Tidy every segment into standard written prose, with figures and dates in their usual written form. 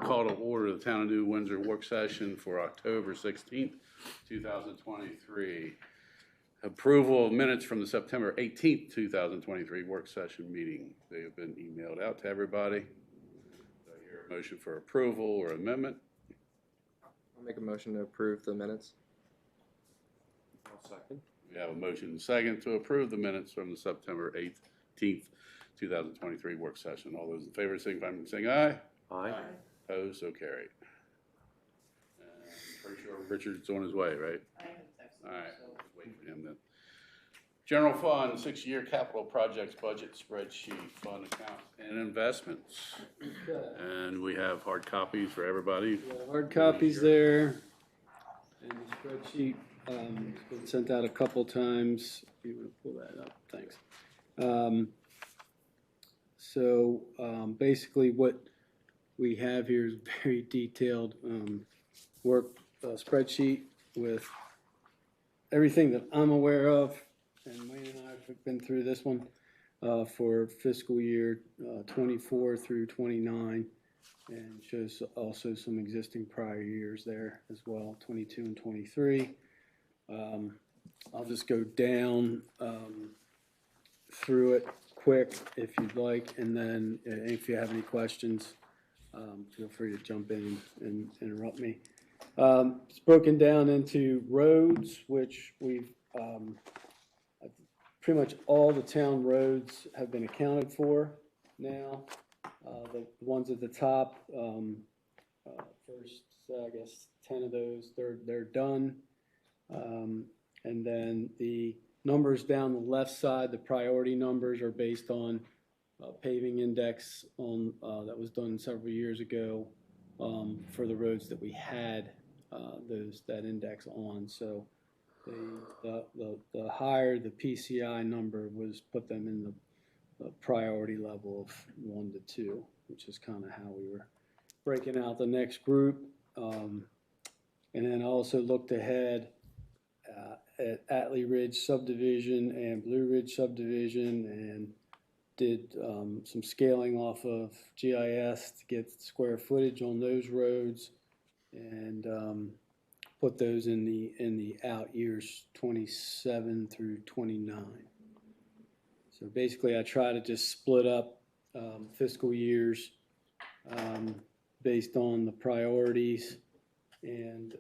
call to order the Town of New Windsor work session for October 16th, 2023. Approval of minutes from the September 18th, 2023 work session meeting. They have been emailed out to everybody. Do I hear a motion for approval or amendment? I'll make a motion to approve the minutes. I'll second. We have a motion and second to approve the minutes from the September 18th, 2023 work session. All those in favor signify by saying aye. Aye. Opposed, so carried. Pretty sure Richard's on his way, right? I haven't texted All him, right, so. let's wait for him then. General Fund, 6-year capital projects budget spreadsheet, fund accounts and investments. And we have hard copies for everybody. Hard copies there, and the spreadsheet has been sent out a couple times. You want to pull that up? Thanks. Basically what we have here is very detailed work spreadsheet with everything that I'm aware of, and Wayne and I have been through this one for fiscal year 24 through 29, and shows also some existing prior years there as well, 22 and 23. I'll just go down through it quick if you'd like, and then if you have any questions, feel free to jump in and interrupt me. It's broken down into roads, which we've pretty much all the town roads have been accounted for now. The ones at the top, first, I guess 10 of those, they're done. And then the numbers down the left side, the priority numbers are based on paving index on that was done several years ago for the roads that we had that index on. So the higher the PCI number was put them in the priority level of 1 to 2, which is kind of how we were breaking out the next group. And then I also looked ahead at Atlee Ridge subdivision and Blue Ridge subdivision, and did some scaling off of GIS to get square footage on those roads, and put those in the out years 27 through 29. So basically I try to just split up fiscal years based on the priorities, and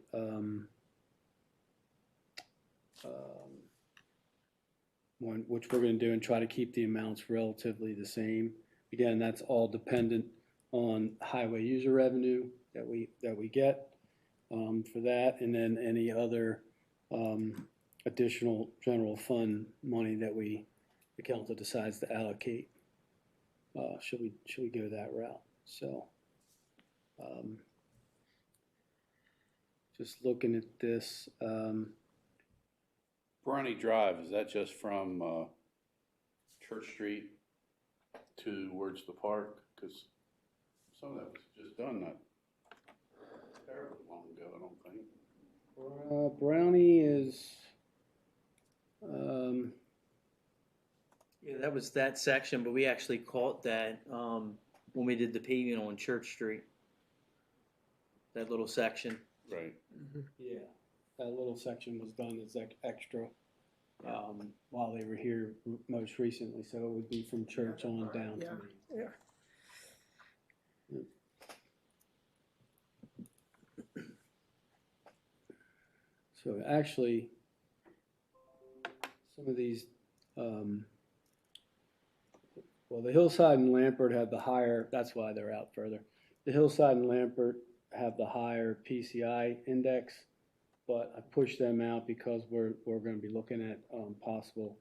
which we're going to do, and try to keep the amounts relatively the same. Again, that's all dependent on highway user revenue that we get for that, and then any other additional general fund money that the council decides to allocate. Should we go that route? So just looking at this. Brownie Drive, is that just from Church Street towards the park? Because some of that was just done not terribly long ago, I don't think. Brownie is, Yeah, that was that section, but we actually caught that when we did the paving on Church Street. That little section. Right. yeah, that little section was done as extra while they were here most recently, so it would be from Church on down to me. Yeah. So actually, some of these, well, the Hillside and Lampert have the higher, that's why they're out further. The Hillside and Lampert have the higher PCI index, but I pushed them out because we're going to be looking at possible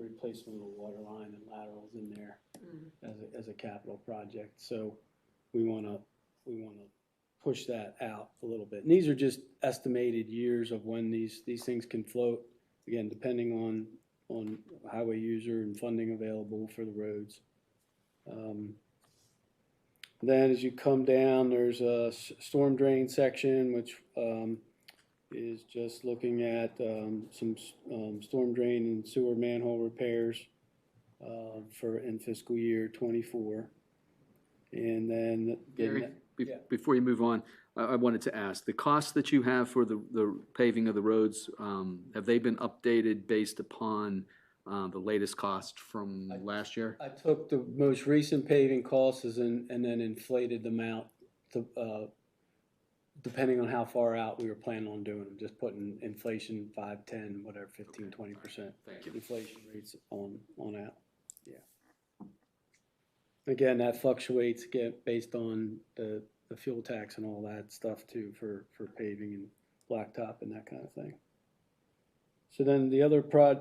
replacement of the water line and laterals in there as a capital project. So we want to push that out a little bit. And these are just estimated years of when these things can float. Again, depending on highway user and funding available for the roads. Then as you come down, there's a storm drain section, which is just looking at some storm drain and sewer manhole repairs in fiscal year 24. And then Yeah. before you move on, I wanted to ask, the costs that you have for the paving of the roads, have they been updated based upon the latest cost from last year? I took the most recent paving costs and then inflated them out to, depending on how far out we were planning on doing them, just putting inflation 5, 10, whatever, 15, 20%. Thank you. Inflation rates on out, yeah. Again, that fluctuates based on the fuel tax and all that stuff too for paving and blacktop and that kind of thing. So then the other I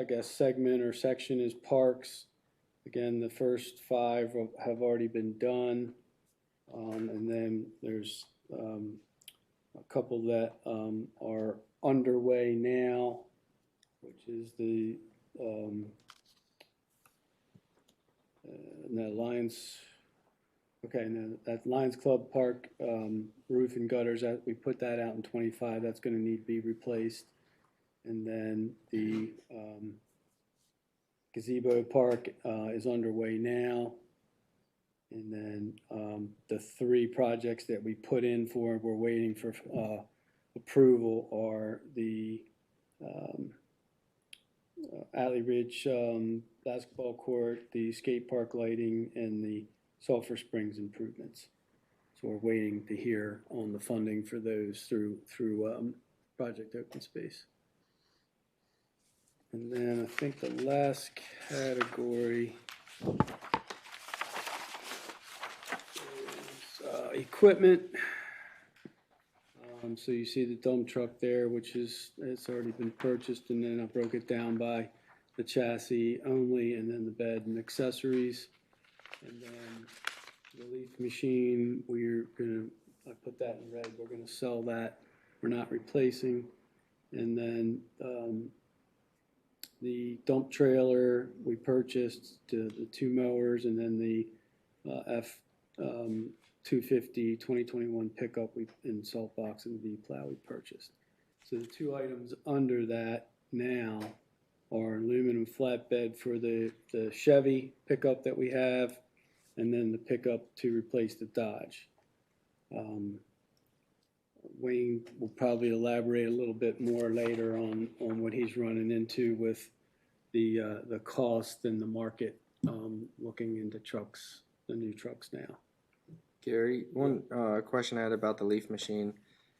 guess segment or section is parks. Again, the first 5 have already been done, and then there's a couple that are underway now, which is the Lions. Okay, and that Lions Club Park roof and gutters, that we put that out in 25. That's going to need to be replaced. And then the gazebo park is underway now. And then the 3 projects that we put in for, we're waiting for approval, are the Alley Ridge basketball court, the skate park lighting, and the Sulphur Springs improvements. So we're waiting to hear on the funding for those through Project Open Space. And then I think the last category is equipment. So you see the dump truck there, which it's already been purchased, and then I broke it down by the chassis only, and then the bed and accessories. And then the leaf machine, I put that in red, we're gonna sell that, we're not replacing. And then the dump trailer, we purchased the 2 mowers, and then the F-250 2021 pickup and salt box and V plow we purchased. So the 2 items under that now are aluminum flatbed for the Chevy pickup that we have, and then the pickup to replace the Dodge. Wayne will probably elaborate a little bit more later on what he's running into with the cost and the market, looking into trucks, the new trucks now. Gary, one question I had about the leaf machine.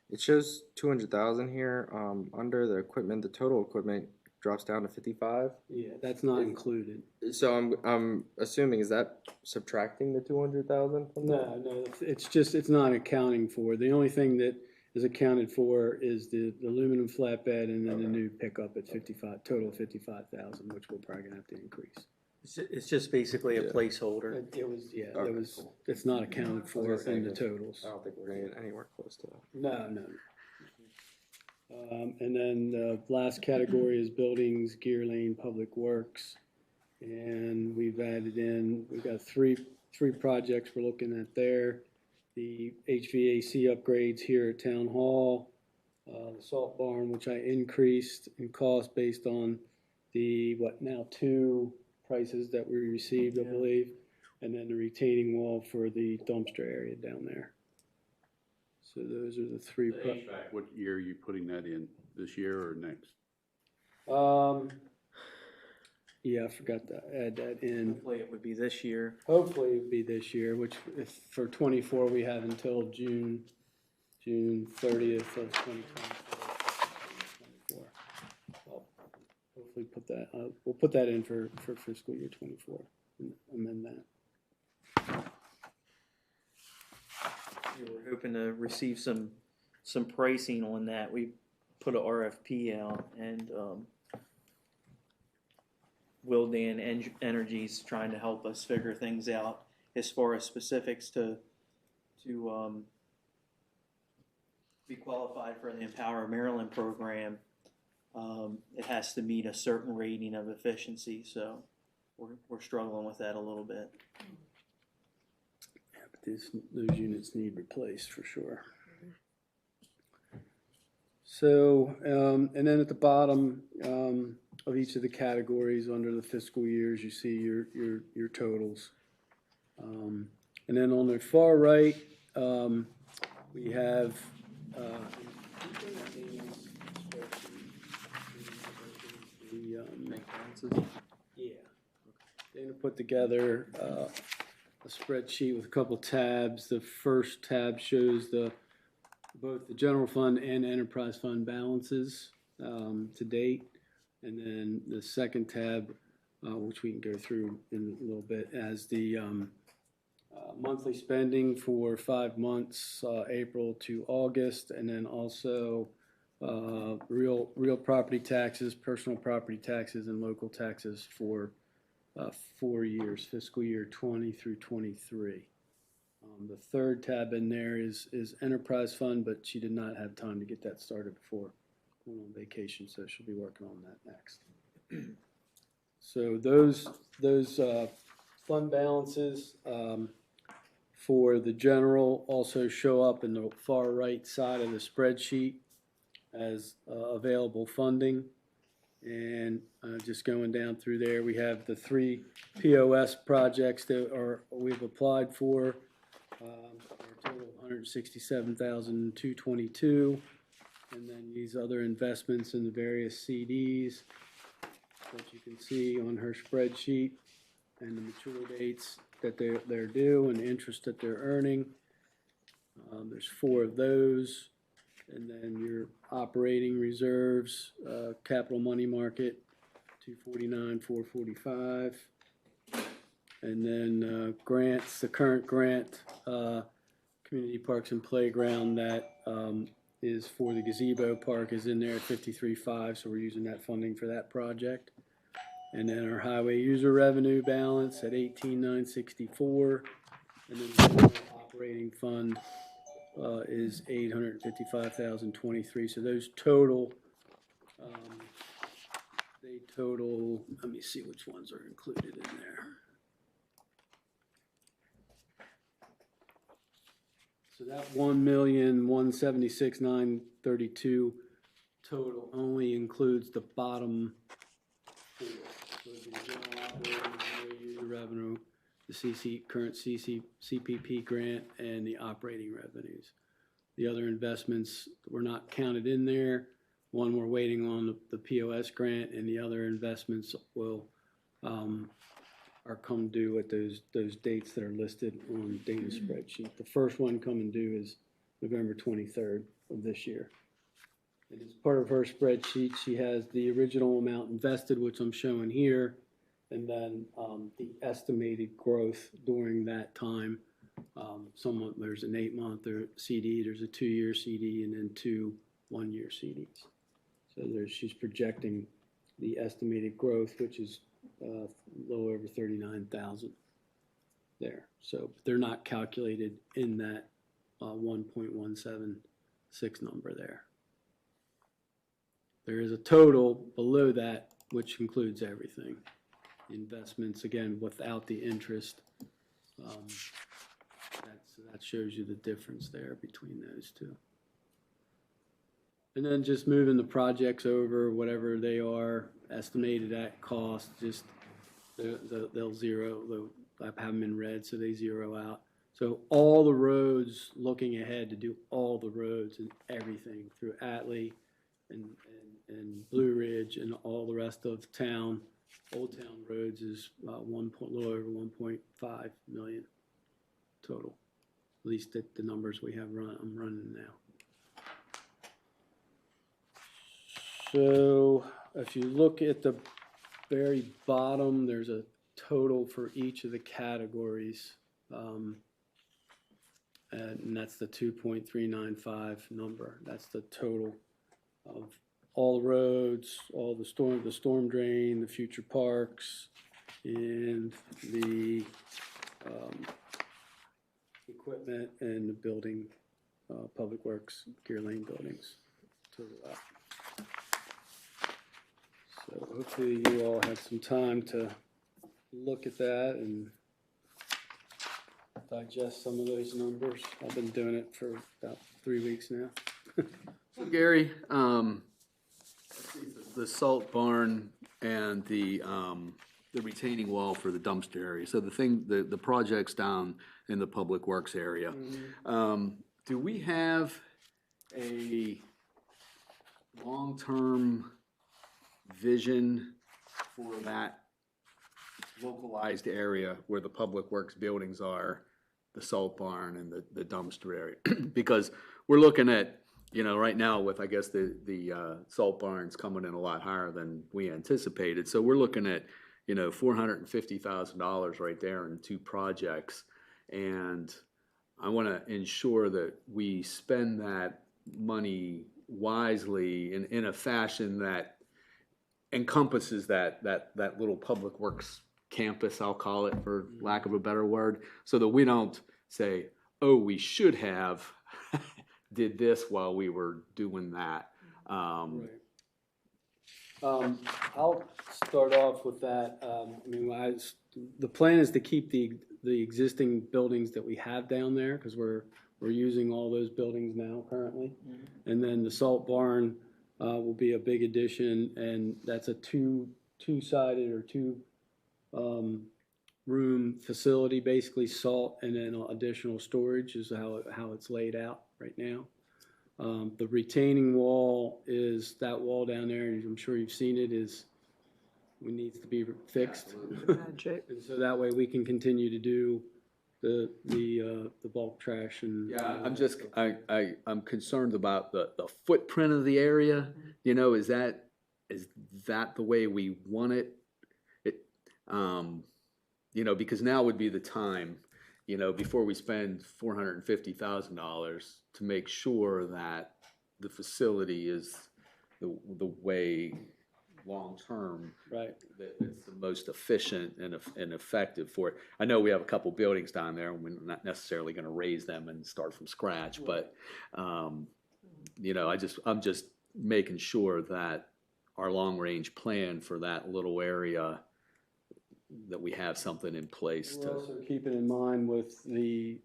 It shows 200,000 here. Under the equipment, the total equipment drops down to 55. Yeah, that's not included. So I'm assuming, is that subtracting the 200,000 from that? No, it's not accounting for. The only thing that is accounted for is the aluminum flatbed, and then the new pickup at 55, total 55,000, which we're probably gonna have to increase. It's just basically a placeholder. It was, yeah, Okay, it was, cool. it's not accounted for gonna say, in the totals. I don't think we're gonna get anywhere close to that. No. And then the last category is buildings, gear lane, public works. And we've got three projects we're looking at there. The HVAC upgrades here at Town Hall, the salt barn, which I increased in cost based on the, now 2 prices that we received, I believe. And then the retaining wall for the dumpster area down there. So those are the 3. What year are you putting that in, this year or next? Yeah, I forgot to add that in. Hopefully it would be this year. Hopefully it would be this year, which if for 24, we have until June 30th of 2024. Well, hopefully we'll put that in for fiscal year 24 and amend that. We're hoping to receive some pricing on that. We put an RFP out, and Willdan Energy's trying to help us figure things out as far as specifics to be qualified for the Empower Maryland program. It has to meet a certain rating of efficiency, so we're struggling with that a little bit. Those units need replaced for sure. So, and then at the bottom of each of the categories under the fiscal years, you see your totals. And And then on the far right, we have, yeah, Dana put together a spreadsheet with a couple tabs. The first tab shows both the general fund and enterprise fund balances to date. And then the second tab, which we can go through in a little bit, as the monthly spending for 5 months, April to August, and then also real property taxes, personal property taxes, and local taxes for 4 years, fiscal year 20 through 23. The third tab in there is enterprise fund, but she did not have time to get that started before going on vacation, so she'll be working on that next. So those fund balances for the general also show up in the far right side of the spreadsheet as available funding. And just going down through there, we have the 3 POS projects that we've applied for. A total of $167,222, and then these other investments in the various CDs that you can see on her spreadsheet, and the mature dates that they're due and the interest that they're earning. There's 4 of those, and then your operating reserves, capital money market, 249,445. And then grants, the current grant, community parks and playground that is for the gazebo park is in there at 53.5, so we're using that funding for that project. And then our highway user revenue balance at 18,964, and then the general operating fund is 855,023. So those total, they total. Let me see which ones are included in there. So that 1,176,932 total only includes the bottom 4. So the general operating, highway user revenue, the current CPP grant, and the operating revenues. The other investments were not counted in there. One we're waiting on the POS grant, and the other investments will are come due at those dates that are listed on Dana's spreadsheet. The first one coming due is November 23rd of this year. And as part of her spreadsheet, she has the original amount invested, which I'm showing here, and then the estimated growth during that time. There's an 8-month CD, there's a 2-year CD, and then 2 1-year CDs. So she's projecting the estimated growth, which is a little over 39,000 there. So they're not calculated in that 1.176 number there. There is a total below that, which includes everything. Investments, again, without the interest. That shows you the difference there between those two. And then just moving the projects over, whatever they are, estimated at cost, just they'll zero. I have them in red, so they zero out. So all the roads, looking ahead to do all the roads and everything through Atlee and Blue Ridge and all the rest of town, Old Town roads is little over 1.5 million total. At least at the numbers we have I'm running now. So if you look at the very bottom, there's a total for each of the categories, and that's the 2.395 number. That's the total of all the roads, all the storm drain, the future parks, and the equipment and the building, public works, Gear Lane buildings. Total up. So hopefully you all had some time to look at that and digest some of those numbers. I've been doing it for about 3 weeks now. So Gary, the salt barn and the the retaining wall for the dumpster area. So the project's down in the Public Works area. Do we have a long-term vision for that localized area where the Public Works buildings are, the salt barn and the dumpster area? Because we're looking at, right now with, I guess, the salt barns coming in a lot higher than we anticipated. So we're looking at, $450,000 right there in two projects. And I want to ensure that we spend that money wisely in a fashion that encompasses that little Public Works campus, I'll call it, for lack of a better word, so that we don't say, oh, we should have did this while we were doing that. Right. I'll start off with that. The plan is to keep the existing buildings that we have down there, because we're using all those buildings now currently. And then the salt barn will be a big addition, and that's a two-sided or two-room facility, basically salt and then additional storage is how it's laid out right now. The retaining wall is that wall down there, and I'm sure you've seen it, needs to be fixed. And so that way we can continue to do the bulk trash and. Yeah, I'm concerned about the footprint of the area. Is that the way we want it? Because now would be the time, before we spend $450,000 to make sure that the facility is the way long-term Right. that it's the most efficient and effective for it. I know we have a couple buildings down there, and we're not necessarily going to raise them and start from scratch, but, I'm just making sure that our long-range plan for that little area, that we have something in place We're to. also keeping in mind with the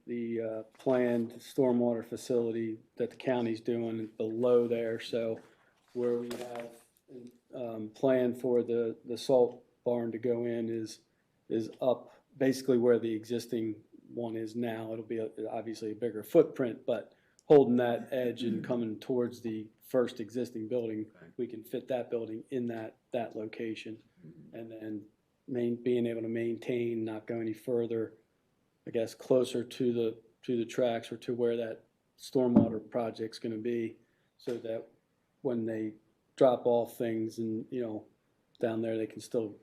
planned stormwater facility that the county's doing below there. So where we have planned for the salt barn to go in is up basically where the existing one is now. It'll be obviously a bigger footprint, but holding that edge and coming towards the first existing building, we can fit that building in that location, and then being able to maintain, not go any further, I guess, closer to the tracks or to where that stormwater project's going to be, so that when they drop off things and down there, they can still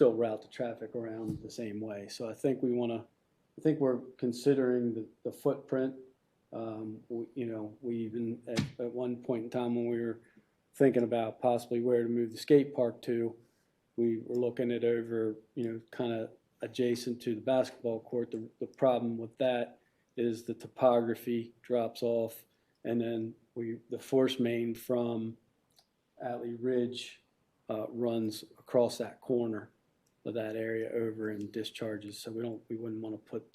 route the traffic around the same way. So I think we're considering the footprint. We even at one point in time when we were thinking about possibly where to move the skate park to, we were looking at over, kind of adjacent to the basketball court. The problem with that is the topography drops off, and then the force main from Atlee Ridge runs across that corner of that area over and discharges. So we wouldn't want to put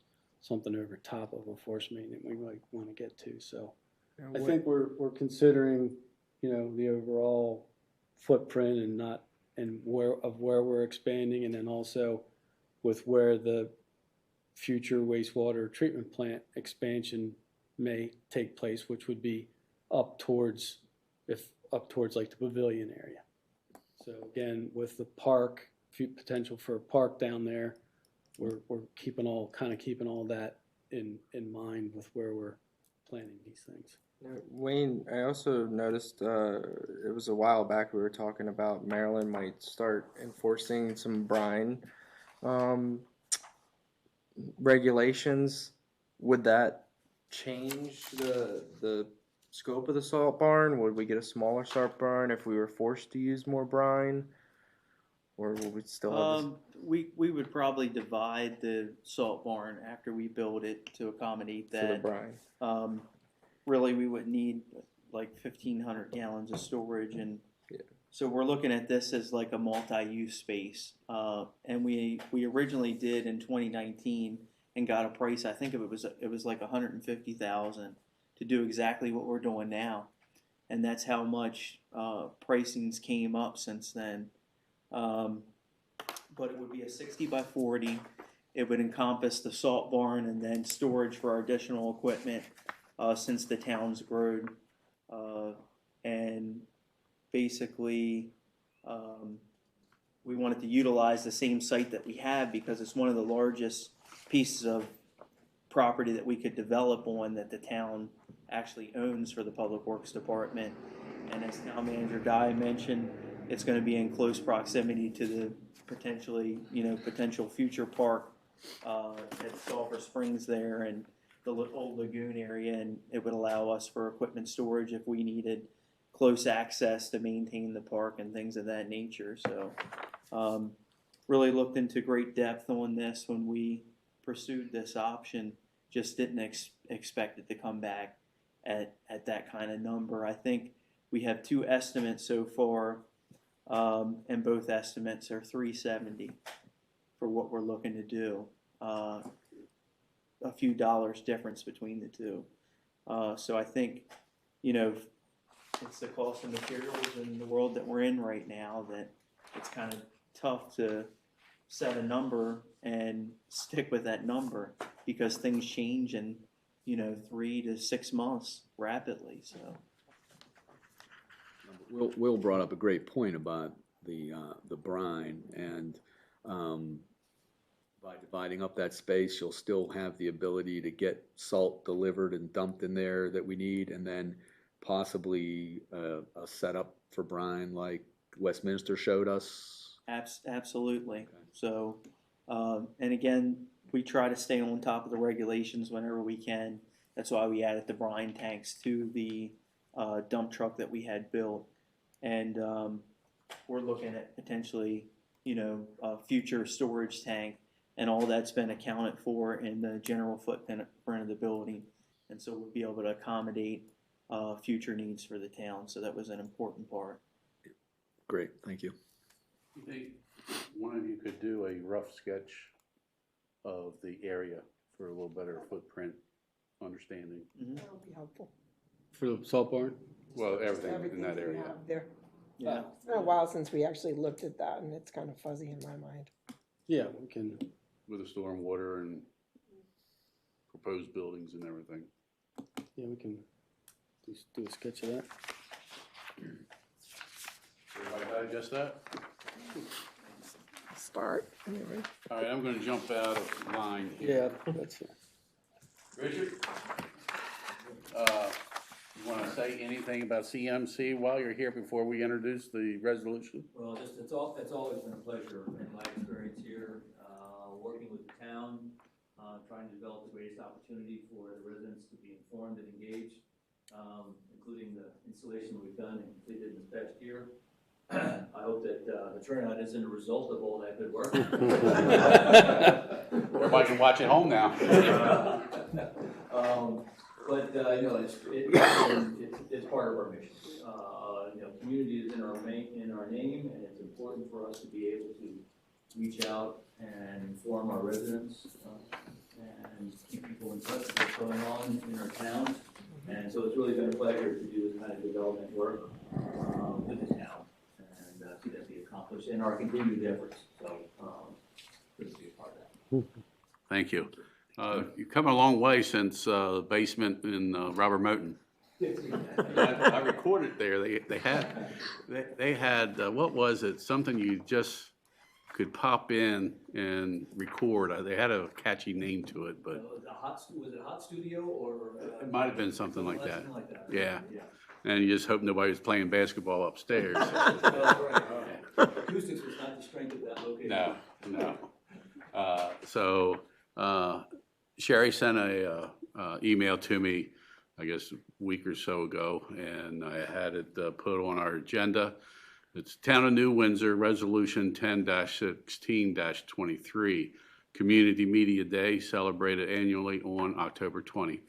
something over top of a force main that we might want to get to. So I think we're considering, the overall footprint and where we're expanding, and then also with where the future wastewater treatment plant expansion may take place, which would be up towards like the pavilion area. So again, with the park, potential for a park down there, we're keeping all that in mind with where we're planning these things. Now, Wayne, I also noticed it was a while back we were talking about Maryland might start enforcing some brine regulations. Would that change the scope of the salt barn? Would we get a smaller salt barn if we were forced to use more brine, or would we still have this? We would probably divide the salt barn after we build it to accommodate that. For the brine. Really, we would need like 1,500 gallons of storage, and so we're looking at this as like a multi-use space. And we originally did in 2019 and got a price. I think it was like $150,000 to do exactly what we're doing now, and that's how much pricings came up since then. but it would be a 60 by 40. It would encompass the salt barn and then storage for our additional equipment since the town's grown. And basically, we wanted to utilize the same site that we have because it's one of the largest pieces of property that we could develop on that the town actually owns for the Public Works Department. And as Town Manager Dye mentioned, it's going to be in close proximity to the potential future park at Sulphur Springs there and the old lagoon area, and it would allow us for equipment storage if we needed close access to maintain the park and things of that nature. So really looked into great depth on this when we pursued this option. Just didn't expect it to come back at that kind of number. I think we have 2 estimates so far, and both estimates are $370 for what we're looking to do. A few dollars difference between the two. So I think, it's the cost of materials in the world that we're in right now that it's kind of tough to set a number and stick with that number because things change in 3 to 6 months rapidly. So Will brought up a great point about the brine, and by dividing up that space, you'll still have the ability to get salt delivered and dumped in there that we need, and then possibly a setup for brine like Westminster showed us. Absolutely. Okay. So, and again, we try to stay on top of the regulations whenever we can. That's why we added the brine tanks to the dump truck that we had built. And we're looking at potentially, a future storage tank, and all that's been accounted for in the general footprint of the building. And so we'll be able to accommodate future needs for the town. So that was an important part. Great, thank you. You think one of you could do a rough sketch of the area for a little better footprint understanding? Mm-hmm. That would be helpful. For the salt barn? Well, everything in that we area. have there. Yeah. It's been a while since we actually looked at that, and it's kind of fuzzy in my mind. Yeah, we can. With the storm water and proposed buildings and everything. Yeah, we can just do a sketch of that. Everybody digest that? Start. Anyway. All right, I'm gonna jump out of line here. Yeah, that's fine. Richard? You wanna say anything about CMC while you're here before we introduce the resolution? Well, it's always been a pleasure in my experience here, working with the town, trying to develop the greatest opportunity for the residents to be informed and engaged, including the installation we've done and completed in this past year. I hope that the turnout isn't a result of all that good work. Everybody can watch at home now. But it's part of our mission. Community is in our name, and it's important for us to be able to reach out and inform our residents and keep people in touch with what's going on in our town. And so it's really been a pleasure to do this kind of development work with the town and see that be accomplished and our continued efforts. So good to be a part of that. Thank you. You've come a long way since the basement in Robert Moten. I recorded there. They had what was it? Something you just could pop in and record. They had a catchy name to it, but Was it a hot studio or? it might have been something like that. Something like that. Yeah. And you just hope nobody was playing basketball upstairs. Acoustics was not the strength of that location. No. So Sherry sent a email to me, I guess a week or so ago, and I had it put on our agenda. It's Town of New Windsor Resolution 10-16-23, Community Media Day, celebrated annually on October 20.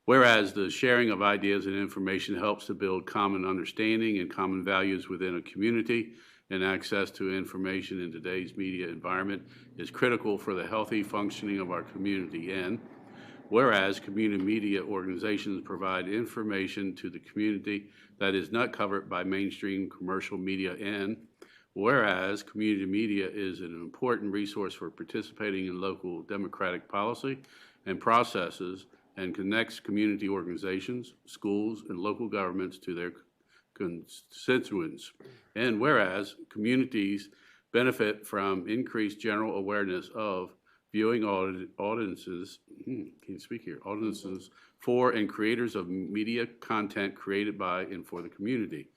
Whereas the sharing of ideas and information helps to build common understanding and common values within a community, and access to information in today's media environment is critical for the healthy functioning of our community. And whereas community media organizations provide information to the community that is not covered by mainstream commercial media, and whereas community media is an important resource for participating in local democratic policy and processes and connects community organizations, schools, and local governments to their constituents. And whereas communities benefit from increased general awareness of viewing audiences, can you speak here, audiences for and creators of media content created by and for the community.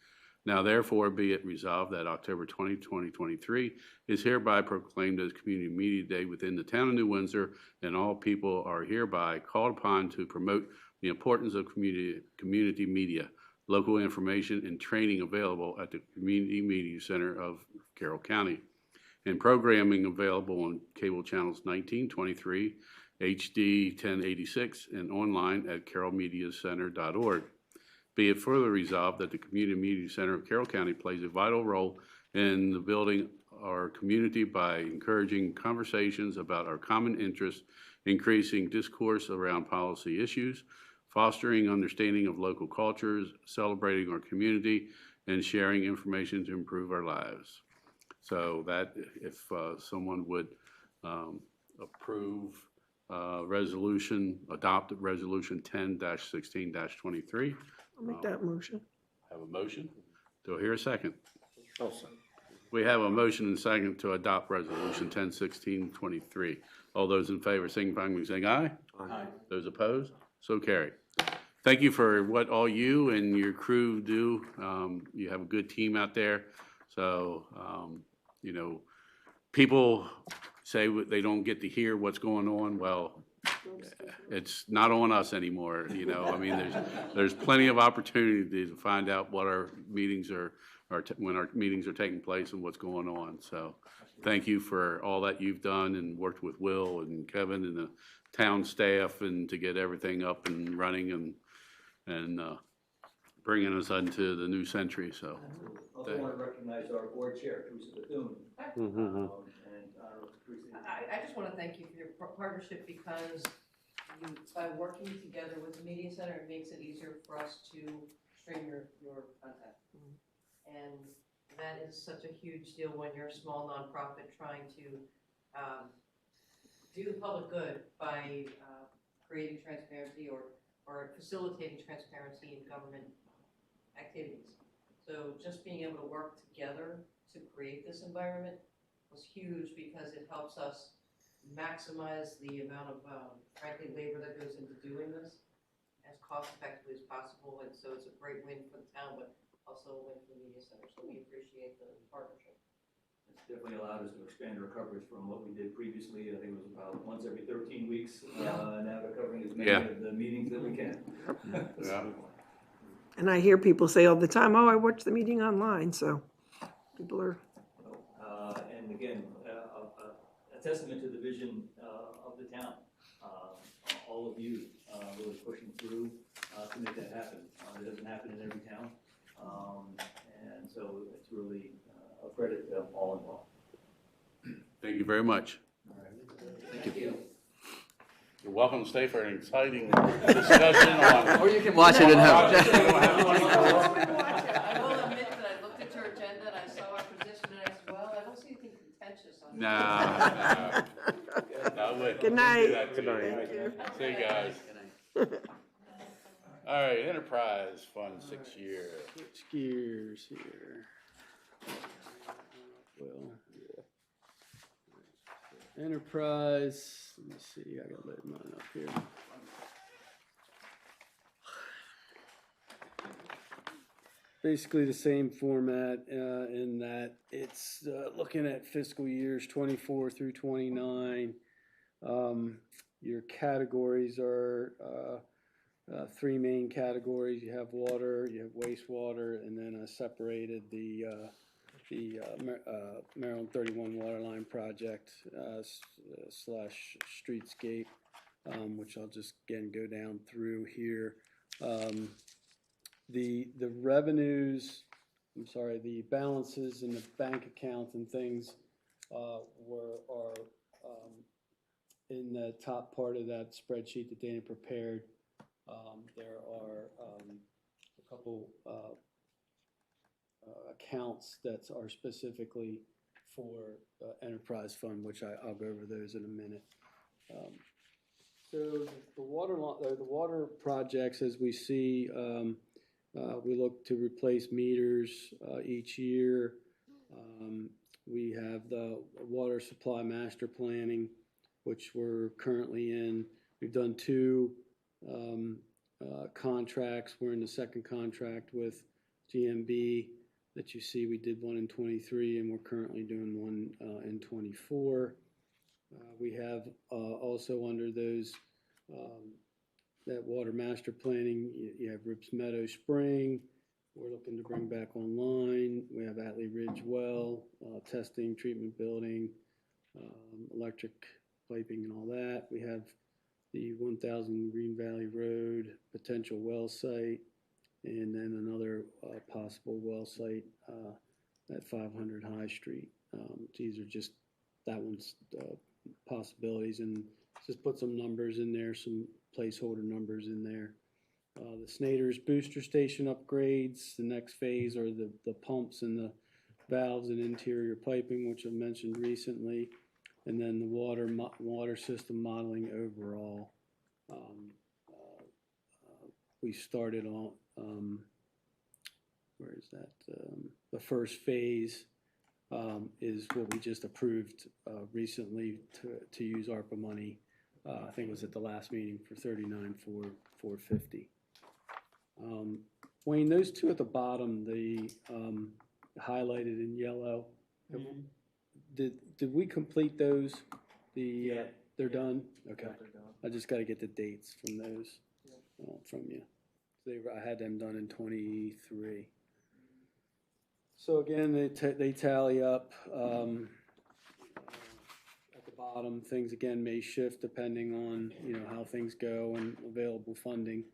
Now therefore be it resolved that October 20, 2023 is hereby proclaimed as Community Media Day within the town of New Windsor, and all people are hereby called upon to promote the importance of community media, local information and training available at the Community Media Center of Carroll County, and programming available on cable channels 19, 23, HD 1086, and online at carrollmediacenter.org. Be it further resolved that the Community Media Center of Carroll County plays a vital role in the building our community by encouraging conversations about our common interests, increasing discourse around policy issues, fostering understanding of local cultures, celebrating our community, and sharing information to improve our lives. So that, if someone would approve adopt resolution 10-16-23. I'll make that motion. Have a motion? Do I hear a second? Oh, second. We have a motion and second to adopt resolution 10-16-23. All those in favor, signify by saying aye. Aye. Those opposed? So carried. Thank you for what all you and your crew do. You have a good team out there. So, you know, people say they don't get to hear what's going on. Well, it's not on us anymore, you know. I mean, there's plenty of opportunity to find out what our meetings are when our meetings are taking place and what's going on. So thank you for all that you've done and worked with Will and Kevin and the town staff and to get everything up and running and bringing us into the new century. So Also want to recognize our board chair, Teresa Bethune. And Teresa. I just want to thank you for your partnership, because by working together with the Media Center, it makes it easier for us to stream your content. And that is such a huge deal when you're a small nonprofit trying to do the public good by creating transparency or facilitating transparency in government activities. So just being able to work together to create this environment was huge, because it helps us maximize the amount of, frankly, labor that goes into doing this as cost effectively as possible. And so it's a great win for the town, but also a win for the Media Center. So we appreciate the partnership. It's definitely allowed us to expand our coverage from what we did previously. I think it was about once every 13 weeks. Now we're covering as many of the meetings that we can. yeah. And I hear people say all the time, oh, I watch the meeting online, so people are. And again, a testament to the vision of the town. All of you really pushing through to make that happen. It doesn't happen in every town. And so it's really a credit to all involved. Thank you very much. All right. Thank you. You're welcome to stay for an exciting discussion on. Or you can watch it at home. I will admit that I looked at your agenda and I saw our position and I said, well, I don't see anything contentious on it. No. Good night. Good night. See you guys. All right, Enterprise Fund, 6 year. Switch gears here. Well, Enterprise, let me see, I gotta load mine up here. Basically the same format in that it's looking at fiscal years 24 through 29. Your categories are three main categories. You have water, you have wastewater, and then I separated the Maryland 31 Waterline Project slash Streetscape, which I'll just again go down through here. The revenues, the balances in the bank accounts and things are in the top part of that spreadsheet that Dana prepared. There are a couple accounts that are specifically for enterprise fund, which I'll go over those in a minute. So the water projects, as we see, we look to replace meters each year. We have the water supply master planning, which we're currently in. We've done 2 contracts. We're in the second contract with GMB that you see. We did one in 23, and we're currently doing one in 24. We have also under those that water master planning, you have Rips Meadow Spring. We're looking to bring back online. We have Atlee Ridge Well, testing, treatment building, electric piping and all that. We have the 1000 Green Valley Road potential well site, and then another possible well site at 500 High Street. These are just, that one's possibilities, and just put some numbers in there, some placeholder numbers in there. The Snyder's booster station upgrades, the next phase are the pumps and the valves and interior piping, which I've mentioned recently, and then the water system modeling overall. We started on, where is that? The first phase is what we just approved recently to use ARPA money. I think it was at the last meeting for $39,450. Wayne, those 2 at the bottom, the highlighted in yellow, did we complete those? They're done? Okay. They're done. I just got to get the dates from those from you. I had them done in 23. So again, they tally up. At the bottom, things again may shift depending on how things go and available funding.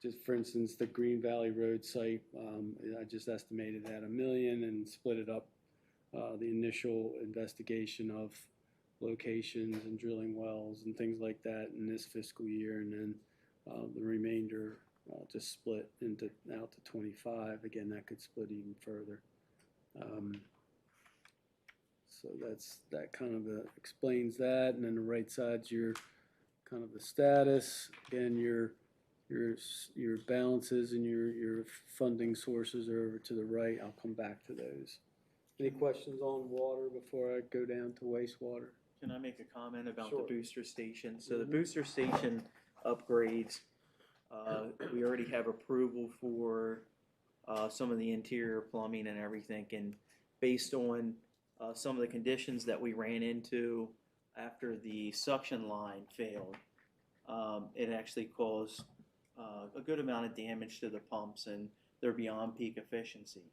Just for instance, the Green Valley Road site, I just estimated at $1 million and split it up. The initial investigation of locations and drilling wells and things like that in this fiscal year, and then the remainder just split out to 25. Again, that could split even further. So that kind of explains that. And then the right side's your kind of the status. Again, your balances and your funding sources are over to the right. I'll come back to those. Any questions on water before I go down to wastewater? Can I make a comment about Sure. the booster station? So the booster station upgrades, we already have approval for some of the interior plumbing and everything, and based on some of the conditions that we ran into after the suction line failed, it actually caused a good amount of damage to the pumps, and they're beyond peak efficiency.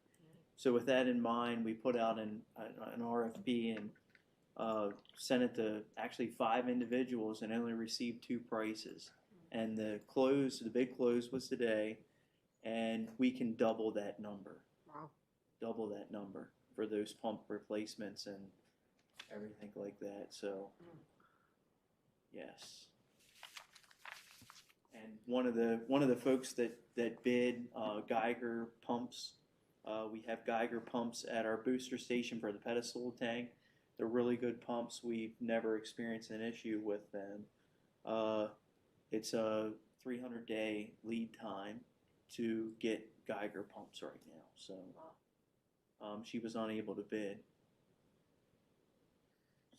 So with that in mind, we put out an RFP and sent it to actually 5 individuals and only received 2 prices. And the big close was today, and we can double that number. Wow. Double that number for those pump replacements and everything like that. So, yes. And one of the folks that bid Geiger pumps, we have Geiger pumps at our booster station for the pedestal tank. They're really good pumps. We've never experienced an issue with them. It's a 300-day lead time to get Geiger pumps right now. So she was unable to bid.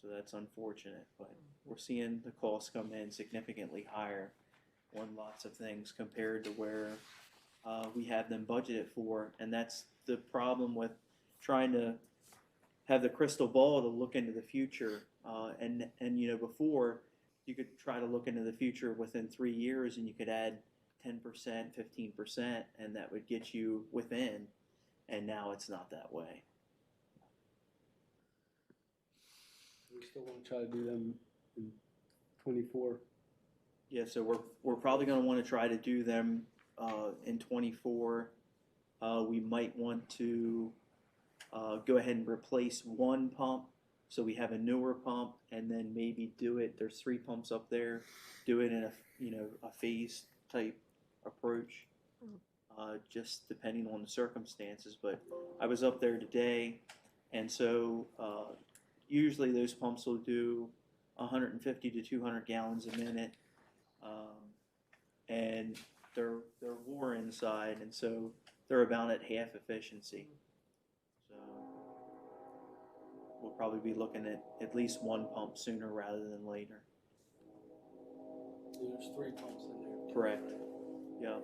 So that's unfortunate, but we're seeing the costs come in significantly higher on lots of things compared to where we have them budgeted for, and that's the problem with trying to have the crystal ball to look into the future. And before you could try to look into the future within 3 years, and you could add 10%, 15%, and that would get you within. And now it's not that way. We still want to try to do them in 24. Yeah, so we're probably going to want to try to do them in 24. We might want to go ahead and replace 1 pump, so we have a newer pump, and then maybe do it. There's 3 pumps up there. Do it in a phase type approach. just depending on the circumstances. But I was up there today, and so usually those pumps will do 150 to 200 gallons a minute, and they're war inside, and so they're about at half efficiency. So we'll probably be looking at least one pump sooner rather than later. There's 3 pumps in there. Correct. Yeah.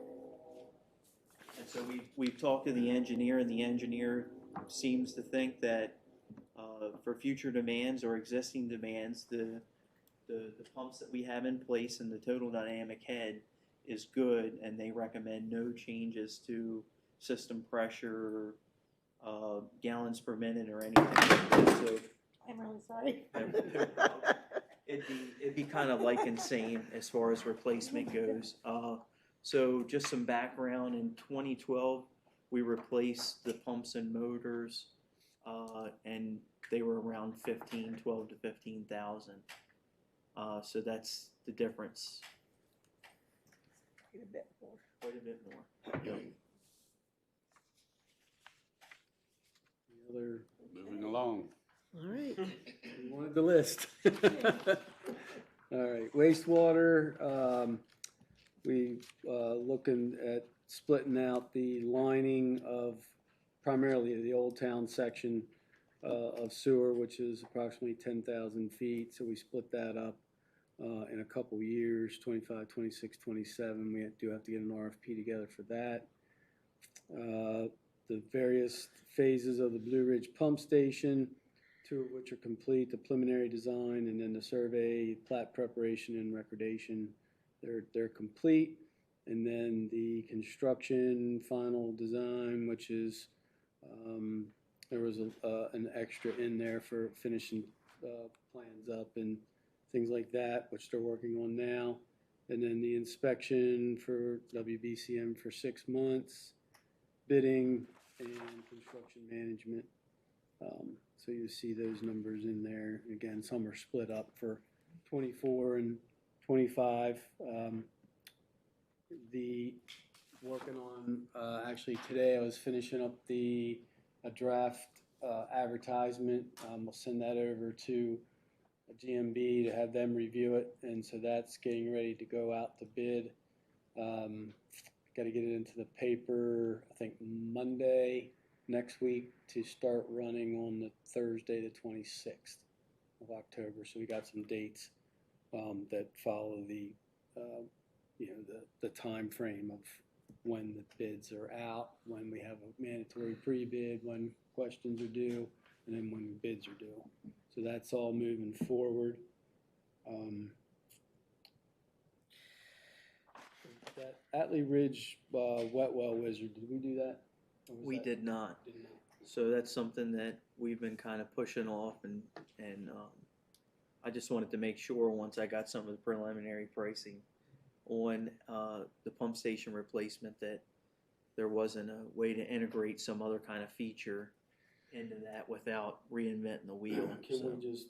And so we've talked to the engineer, and the engineer seems to think that for future demands or existing demands, the pumps that we have in place and the total dynamic head is good, and they recommend no changes to system pressure, gallons per minute, or anything like that. So I'm really sorry. it'd be kind of like insane as far as replacement goes. So just some background: in 2012, we replaced the pumps and motors, and they were around 12 to 15,000. So that's the difference. Get a bit more. Quite a bit more. The other, Moving along. All right. you wanted the list. All right, wastewater, we looking at splitting out the lining of primarily the Old Town section of sewer, which is approximately 10,000 feet. So we split that up in a couple years, 25, 26, 27. We do have to get an RFP together for that. The various phases of the Blue Ridge Pump Station, 2 of which are complete, the preliminary design, and then the survey, plat preparation, and recordation. They're complete. And then the construction final design, which is, there was an extra in there for finishing plans up and things like that, which they're working on now. And then the inspection for WBCM for 6 months, bidding, and construction management. So you see those numbers in there. Again, some are split up for 24 and 25. The working on, actually today I was finishing up a draft advertisement. We'll send that over to GMB to have them review it, and so that's getting ready to go out to bid. Got to get it into the paper, I think Monday next week, to start running on the Thursday, the 26th of October. So we got some dates that follow the time frame of when the bids are out, when we have a mandatory pre-bid, when questions are due, and then when bids are due. So that's all moving forward. That Atlee Ridge wet well wizard, did we do that? We did not. Did not. So that's something that we've been kind of pushing off, and I just wanted to make sure once I got some of the preliminary pricing on the pump station replacement that there wasn't a way to integrate some other kind of feature into that without reinventing the wheel. Can So, we just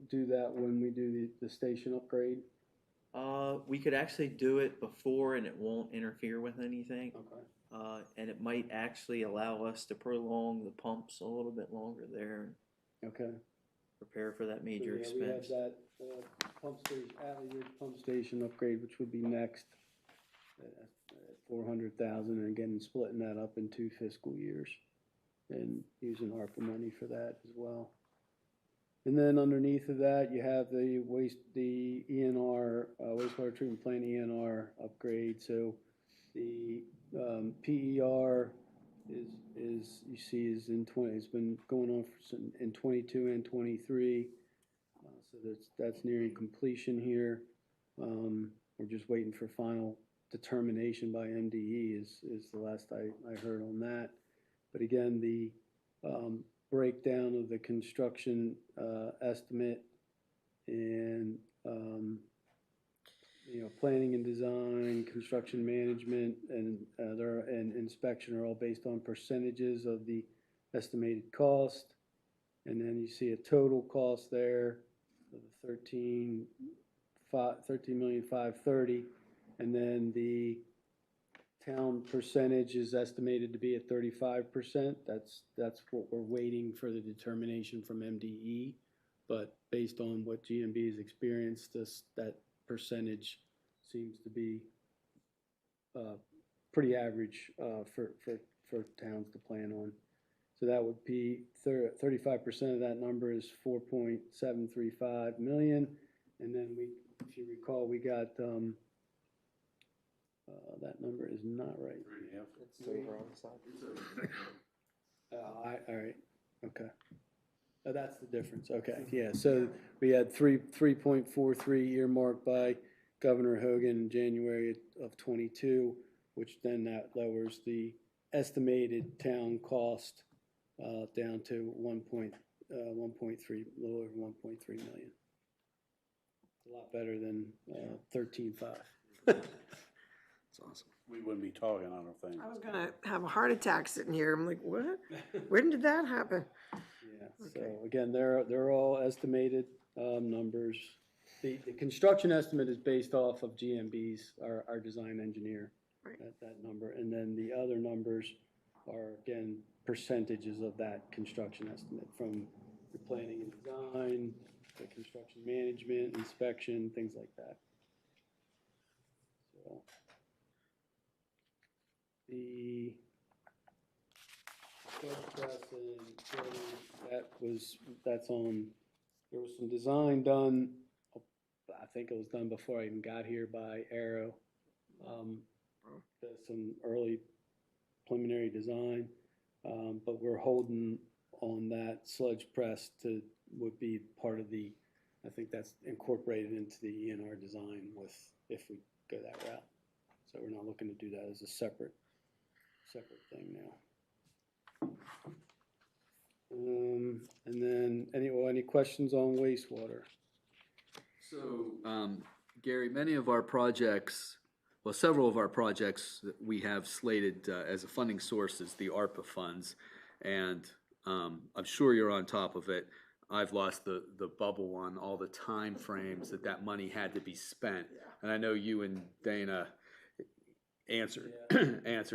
do that when we do the station upgrade? we could actually do it before, and it won't interfere with anything. Okay. And it might actually allow us to prolong the pumps a little bit longer there and Okay. prepare for that major So, yeah, expense. we have that pump station, Atlee Ridge pump station upgrade, which would be next at 400,000, and again, splitting that up in 2 fiscal years and using ARPA money for that as well. And then underneath of that, you have the ENR, wastewater treatment plant ENR upgrade. So the PER is you see is in 20. It's been going on in 22 and 23. So that's nearing completion here. We're just waiting for final determination by MDE is the last I heard on that. But again, the breakdown of the construction estimate and planning and design, construction management, and inspection are all based on percentages of the estimated cost. And then you see a total cost there of $13,530,000, and then the town percentage is estimated to be at 35%. That's what we're waiting for the determination from MDE. But based on what GMB has experienced, that percentage seems to be pretty average for towns to plan on. So that would be 35% of that number is 4.735 million, and then if you recall, we got that number is not right. It's over on the side. All right, okay. Oh, that's the difference. Okay, yeah. So we had 3.43 earmarked by Governor Hogan in January of 22, which then that lowers the estimated town cost down to 1.3, a little over 1.3 million. A lot better than 13.5. That's awesome. We wouldn't be talking, I don't think. I was gonna have a heart attack sitting here. I'm like, what? When did that happen? Yeah, so again, they're all estimated numbers. The construction estimate is based off of GMB's, our design engineer, Right. that number. And then the other numbers are, again, percentages of that construction estimate from the planning and design, the construction management, inspection, things like that. So the press and that's on, there was some design done, I think it was done before I even got here by Arrow. Some early preliminary design, but we're holding on that sludge press would be part of the, I think that's incorporated into the ENR design if we go that route. So we're not looking to do that as a separate thing now. And then any questions on wastewater? So, Gary, many of our projects, well, several of our projects that we have slated as a funding source is the ARPA funds, and I'm sure you're on top of it. I've lost the bubble on all the time frames that money had to be spent, and I know you and Dana answer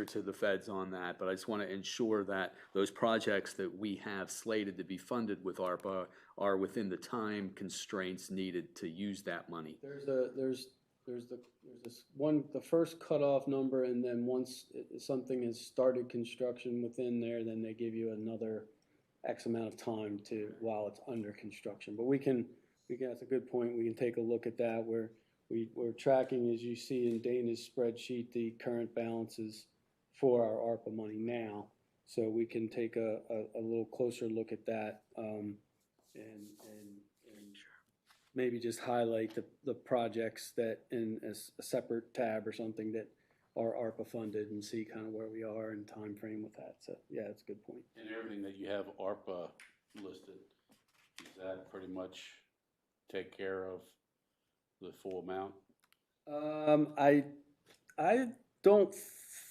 to the feds on that, but I just want to ensure that those projects that we have slated to be funded with ARPA are within the time constraints needed to use that money. There's this one, the first cutoff number, and then once something has started construction within there, then they give you another X amount of time while it's under construction. But we can that's a good point. We can take a look at that where we're tracking, as you see in Dana's spreadsheet, the current balances for our ARPA money now. So we can take a little closer look at that and maybe just highlight the projects that in a separate tab or something that are ARPA funded and see kind of where we are in time frame with that. So yeah, that's a good point. And everything that you have ARPA listed, does that pretty much take care of the full amount? I don't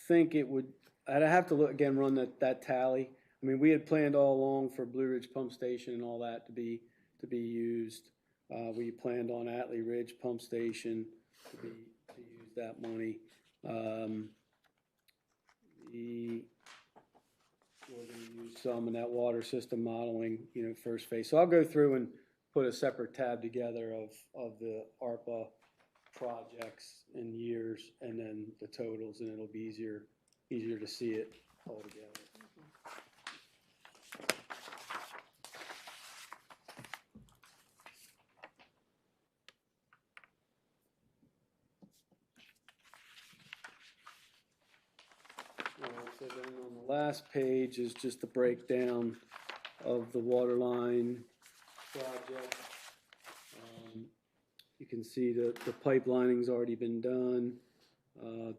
think it would. I'd have to run that tally. I mean, we had planned all along for Blue Ridge Pump Station and all that to be used. We planned on Atlee Ridge Pump Station to use that money. We're going to use some in that water system modeling, first phase. So I'll go through and put a separate tab together of the ARPA projects and years, and then the totals, and it'll be easier to see it all together. So then on the last page is just a breakdown of the water line project. You can see the pipelining's already been done. All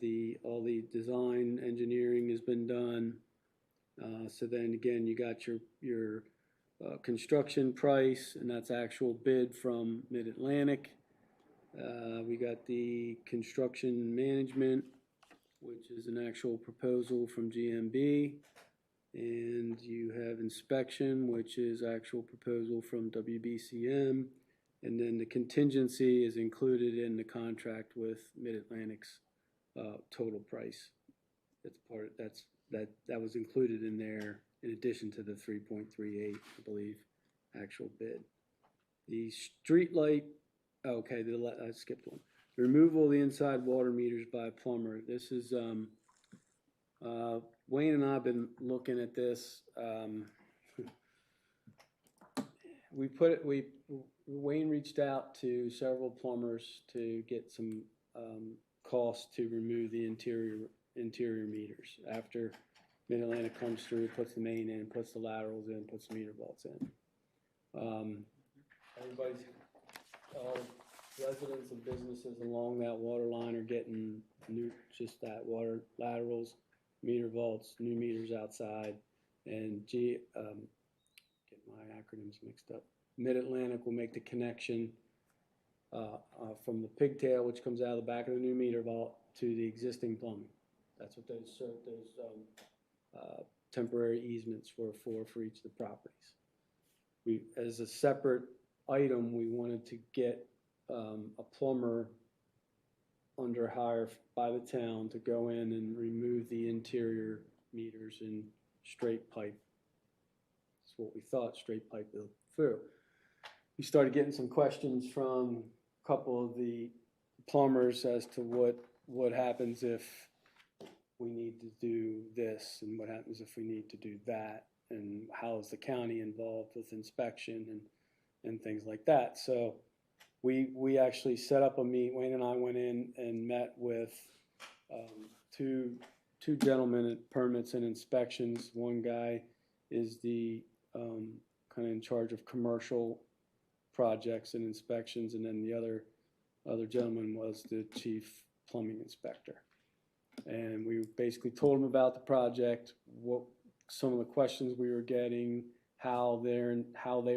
the design engineering has been done. So then again, you got your construction price, and that's actual bid from Mid-Atlantic. We got the construction management, which is an actual proposal from GMB. And you have inspection, which is actual proposal from WBCM. And then the contingency is included in the contract with Mid-Atlantic's total price. It's that was included in there in addition to the 3.38, I believe, actual bid. The street light, okay, I skipped one. Removal of the inside water meters by a plumber. This is, Wayne and I have been looking at this. Wayne reached out to several plumbers to get some costs to remove the interior meters. After Mid-Atlantic comes through, puts the main in, puts the laterals in, puts the meter vaults in. All residents and businesses along that water line are getting just that water laterals, meter vaults, new meters outside, and get my acronyms mixed up. Mid-Atlantic will make the connection from the pigtail, which comes out of the back of the new meter vault, to the existing plumbing. That's what those temporary easements were for each of the properties. As a separate item, we wanted to get a plumber under hire by the town to go in and remove the interior meters in straight pipe. That's what we thought, straight pipe through. We started getting some questions from a couple of the plumbers as to what happens if we need to do this and what happens if we need to do that, and how is the county involved with inspection and things like that. So we actually set up a meet. Wayne and I went in and met with two gentlemen at permits and inspections. One guy is the kind of in charge of commercial projects and inspections, and then the other gentleman was the chief plumbing inspector. And we basically told him about the project, what some of the questions we were getting, how they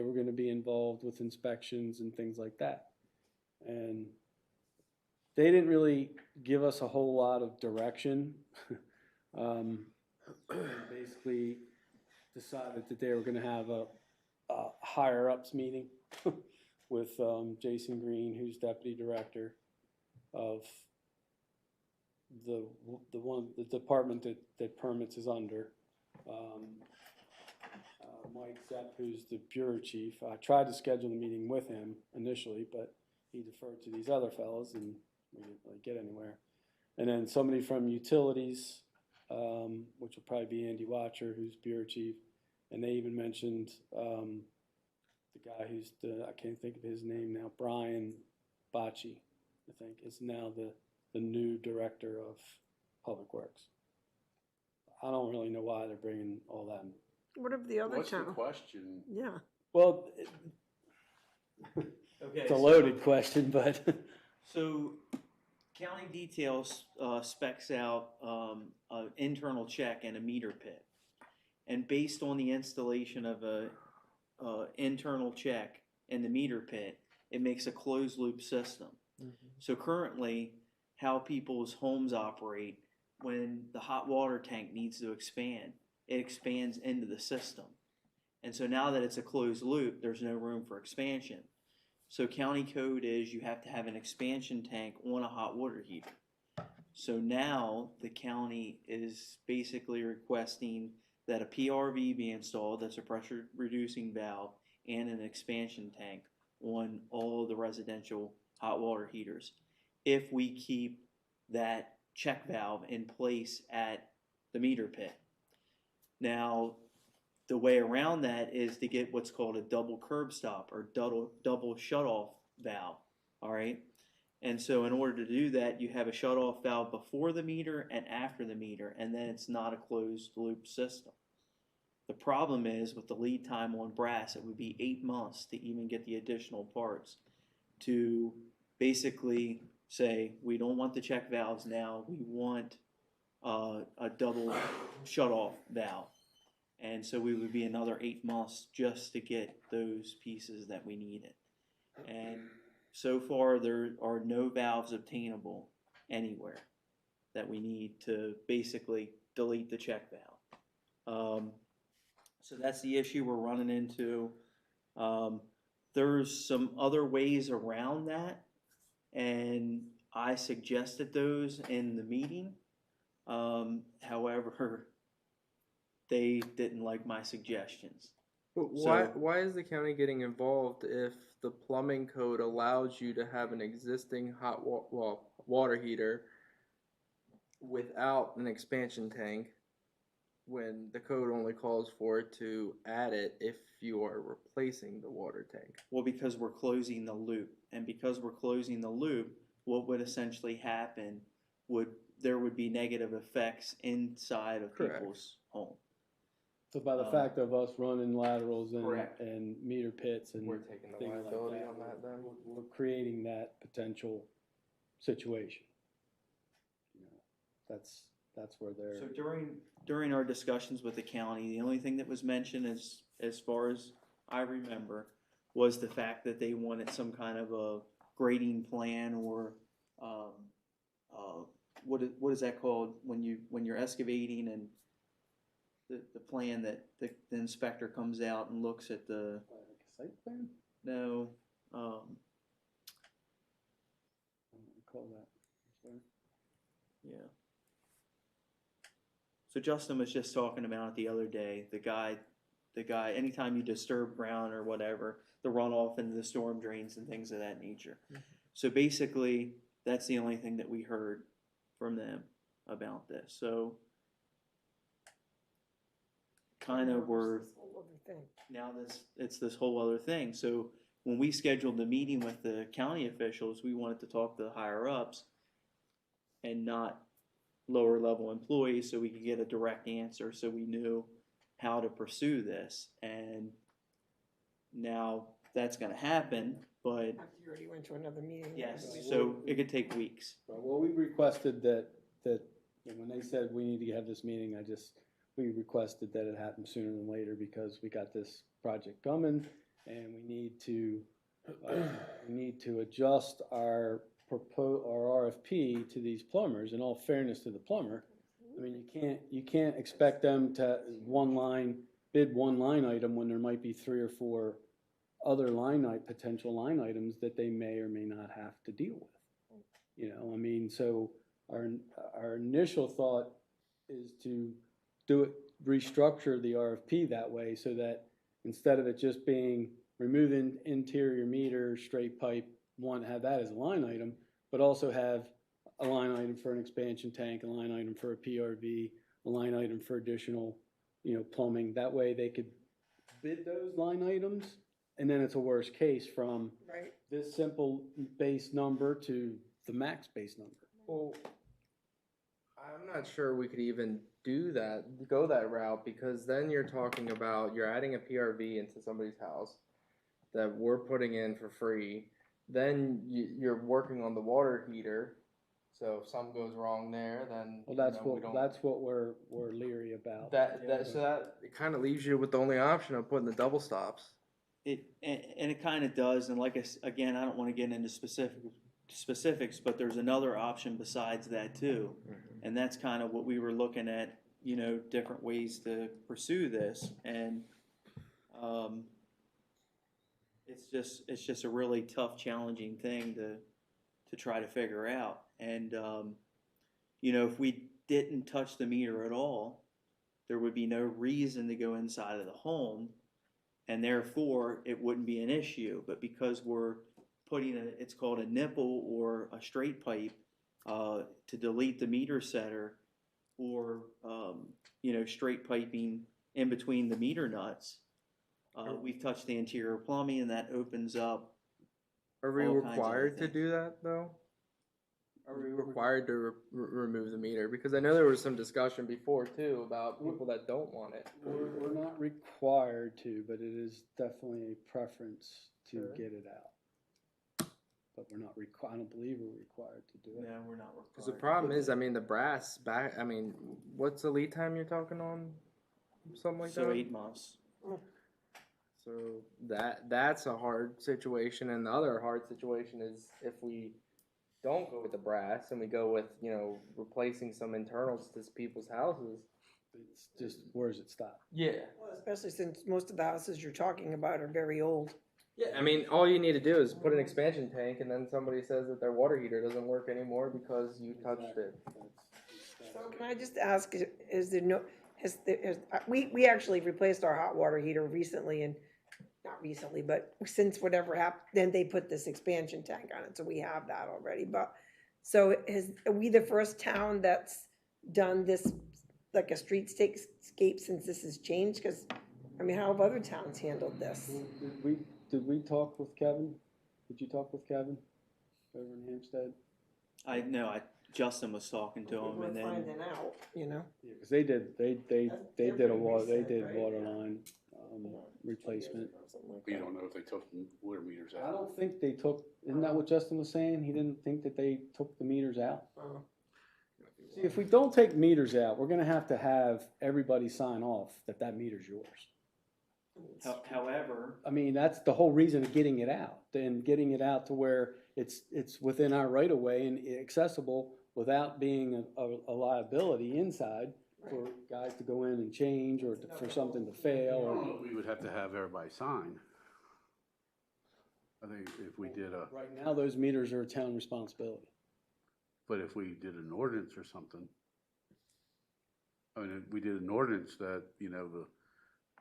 were going to be involved with inspections and things like that. And they didn't really give us a whole lot of direction. Basically decided that they were going to have a higher ups meeting with Jason Green, who's deputy director of the department that permits is under. Mike Zepp, who's the bureau chief. I tried to schedule a meeting with him initially, but he deferred to these other fellows, and we didn't really get anywhere. And then somebody from utilities, which will probably be Andy Watcher, who's bureau chief. And they even mentioned the guy who's I can't think of his name now, Brian Bocci, I think, is now the new director of Public Works. I don't really know why they're bringing all that in. What of the other What's the town? question? Yeah. Well, Okay, it's a loaded question, but So county details specs out an internal check and a meter pit. And based on the installation of a internal check in the meter pit, it makes a closed loop system. Mm-hmm. So currently, how people's homes operate, when the hot water tank needs to expand, it expands into the system. And so now that it's a closed loop, there's no room for expansion. So county code is you have to have an expansion tank on a hot water heater. So now the county is basically requesting that a PRV be installed, that's a pressure reducing valve, and an expansion tank on all the residential hot water heaters, if we keep that check valve in place at the meter pit. Now, the way around that is to get what's called a double curb stop or double shut-off valve, all right? And so in order to do that, you have a shut-off valve before the meter and after the meter, and then it's not a closed-loop system. The problem is, with the lead time on brass, it would be 8 months to even get the additional parts to basically say, we don't want the check valves now, we want a double shut-off valve. And so we would be another 8 months just to get those pieces that we needed. And so far, there are no valves obtainable anywhere that we need to basically delete the check valve. So that's the issue we're running into. There's some other ways around that, and I suggested those in the meeting. However, they didn't like my suggestions. But So- why is the county getting involved if the plumbing code allows you to have an existing water heater without an expansion tank when the code only calls for it to add it if you are replacing the water tank? Well, because we're closing the loop, and because we're closing the loop, what would essentially happen there would be negative effects inside of Correct. people's home. So by the fact of us running laterals Correct. and meter pits and We're taking the things like liability that, on that then? we're creating that potential situation. You know, that's where they're. So during our discussions with the county, the only thing that was mentioned as far as I remember was the fact that they wanted some kind of a grading plan or what is that called when you're excavating and the plan that the inspector comes out and looks at the Like a site plan? no I don't recall that. Sorry. yeah. So Justin was just talking about it the other day. The guy, anytime you disturb ground or whatever, the runoff into the storm drains and things of that nature. Mm-hmm. So basically, that's the only thing that we heard from them about this. So kind of we're This whole other thing. now it's this whole other thing. So when we scheduled the meeting with the county officials, we wanted to talk to the higher ups and not lower level employees so we could get a direct answer so we knew how to pursue this. And now that's going to happen, but After you already went to another meeting. yes, so it could take weeks. Well, we requested that when they said we need to have this meeting, we requested that it happen sooner than later because we got this project coming and we need to adjust our RFP to these plumbers. In all fairness to the plumber, I mean, you can't expect them to bid one line item when there might be 3 or 4 other potential line items that they may or may not have to deal with. You know, I mean, so our initial thought is to restructure the RFP that way so that instead of it just being removing interior meter, straight pipe, have that as a line item, but also have a line item for an expansion tank, a line item for a PRV, a line item for additional, plumbing. That way they could bid those line items, and then it's a worst case from Right. this simple base number to the max base number. Well, I'm not sure we could even go that route, because then you're talking about you're adding a PRV into somebody's house that we're putting in for free. Then you're working on the water heater. So if something goes wrong there, then Well, that's what we're leery about. So it kind of leaves you with the only option of putting the double stops. It kind of does, and again, I don't want to get into specifics, but there's another option besides that too, and that's kind of what we were looking at, different ways to pursue this, and it's just a really tough, challenging thing to try to figure out, and if we didn't touch the meter at all, there would be no reason to go inside of the home. And therefore, it wouldn't be an issue. But because we're putting it's called a nipple or a straight pipe to delete the meter setter, or straight piping in between the meter nuts, we've touched the interior plumbing, and that opens up. Are we all kinds of required to things. do that though? Are we required to remove the meter? Because I know there was some discussion before too about people that don't want it. We're not required to, but it is definitely a preference to get it out. But we're not I don't believe we're required to do it. No, we're not required. Because the problem is, the brass back. What's the lead time you're talking on? Something like that. So 8 months. So that's a hard situation, and the other hard situation is if we don't go with the brass and we go with replacing some internals to people's houses. It's just, where does it stop? Yeah. Well, especially since most of the houses you're talking about are very old. Yeah, all you need to do is put an expansion tank, and then somebody says that their water heater doesn't work anymore because you touched it. So can I just ask, is there no, we actually replaced our hot water heater recently and, not recently, but since whatever happened, then they put this expansion tank on it, so we have that already, but, so are we the first town that's done this, like a streetscape since this has changed? Cause, I mean, how have other towns handled this? Did we talk with Kevin? Did you talk with Kevin over in Hampstead? I know, Justin was talking to him, We're and then finding out, you know? Yeah, because they did They're a pretty water, they recent, did right? water line, replacement. Something like You that. don't know if they took the water meters I out. don't think they took, isn't that what Justin was saying? He didn't think that they took the meters out? Oh. See, if we don't take meters out, we're gonna have to have everybody sign off that that meter's yours. however, I mean, that's the whole reason of getting it out, and getting it out to where it's within our right of way and accessible without being a liability inside for guys to go in and change or for something to fail or. We would have to have everybody sign. I think if we did a, Right now, those meters are a town responsibility. but if we did an ordinance or something, I mean, if we did an ordinance that, you know,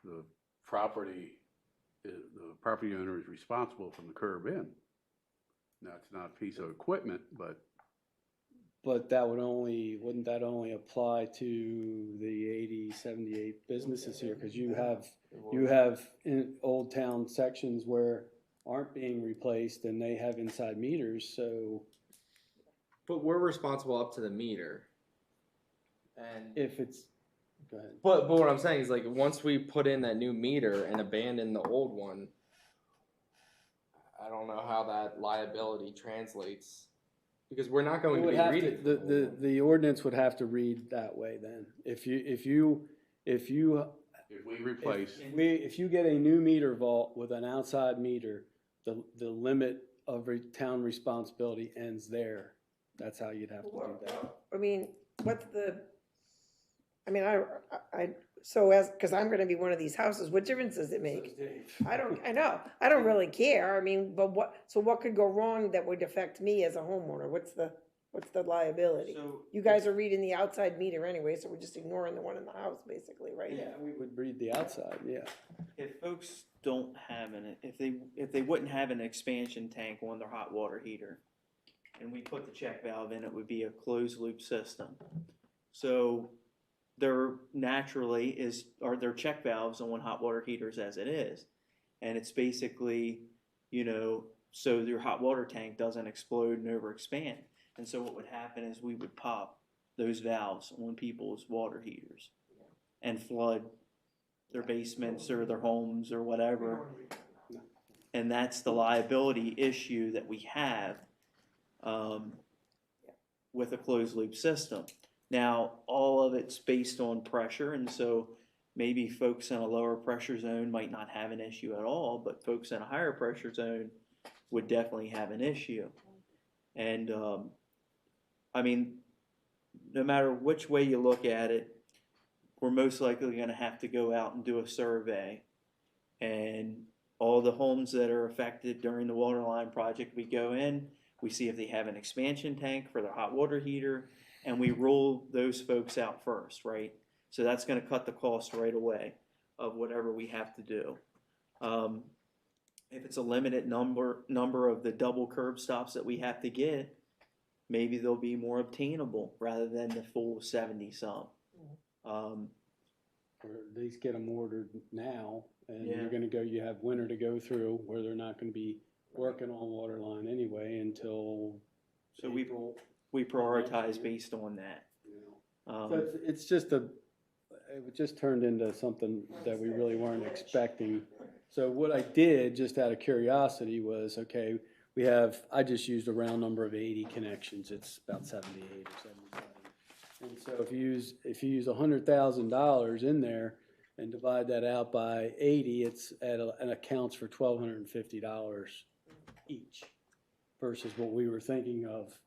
the property owner is responsible from the curb in. Now, it's not a piece of equipment, but But that wouldn't that only apply to the 80, 78 businesses here? Because you have in Old Town sections where aren't being replaced and they have inside meters, so But we're responsible up to the meter. And if it's, go ahead. but what I'm saying is like once we put in that new meter and abandon the old one, I don't know how that liability translates because we're not going to be reading The ordinance would have to read that way then. If you if we replace, if you get a new meter vault with an outside meter, the limit of town responsibility ends there. That's how you'd have to do that. I mean, because I'm gonna be one of these houses, what difference does it make? I don't really care, I mean, but what could go wrong that would affect me as a homeowner? What's the liability? so You guys are reading the outside meter anyway, so we're just ignoring the one in the house, basically, right? Yeah, we would read the outside, yeah. if folks don't have if they wouldn't have an expansion tank on their hot water heater, and we put the check valve in, it would be a closed loop system. So there naturally are there check valves on hot water heaters as it is, and it's basically, you know, so your hot water tank doesn't explode and overexpand. And so what would happen is we would pop those valves on people's water heaters and flood their basements or their homes or whatever. And that's the liability issue that we have with a closed loop system. Now, all of it's based on pressure, and so maybe folks in a lower pressure zone might not have an issue at all, but folks in a higher pressure zone would definitely have an issue. And I mean, no matter which way you look at it, we're most likely going to have to go out and do a survey. And all the homes that are affected during the water line project, we go in, we see if they have an expansion tank for their hot water heater, and we rule those folks out first, right? So that's going to cut the cost right away of whatever we have to do. If it's a limited number of the double curb stops that we have to get, maybe they'll be more obtainable rather than the full 70 some. Or at least get them ordered now, and Yeah. you're gonna you have winter to go through where they're not gonna be working on water line anyway until So April. we prioritize based on that. You know. So it just turned into something that we really weren't expecting. So what I did, just out of curiosity, was, okay, I just used a round number of 80 connections. It's about 78 or 77. And so if you use $100,000 in there and divide that out by 80, it accounts for $1,250 each, versus what we were thinking of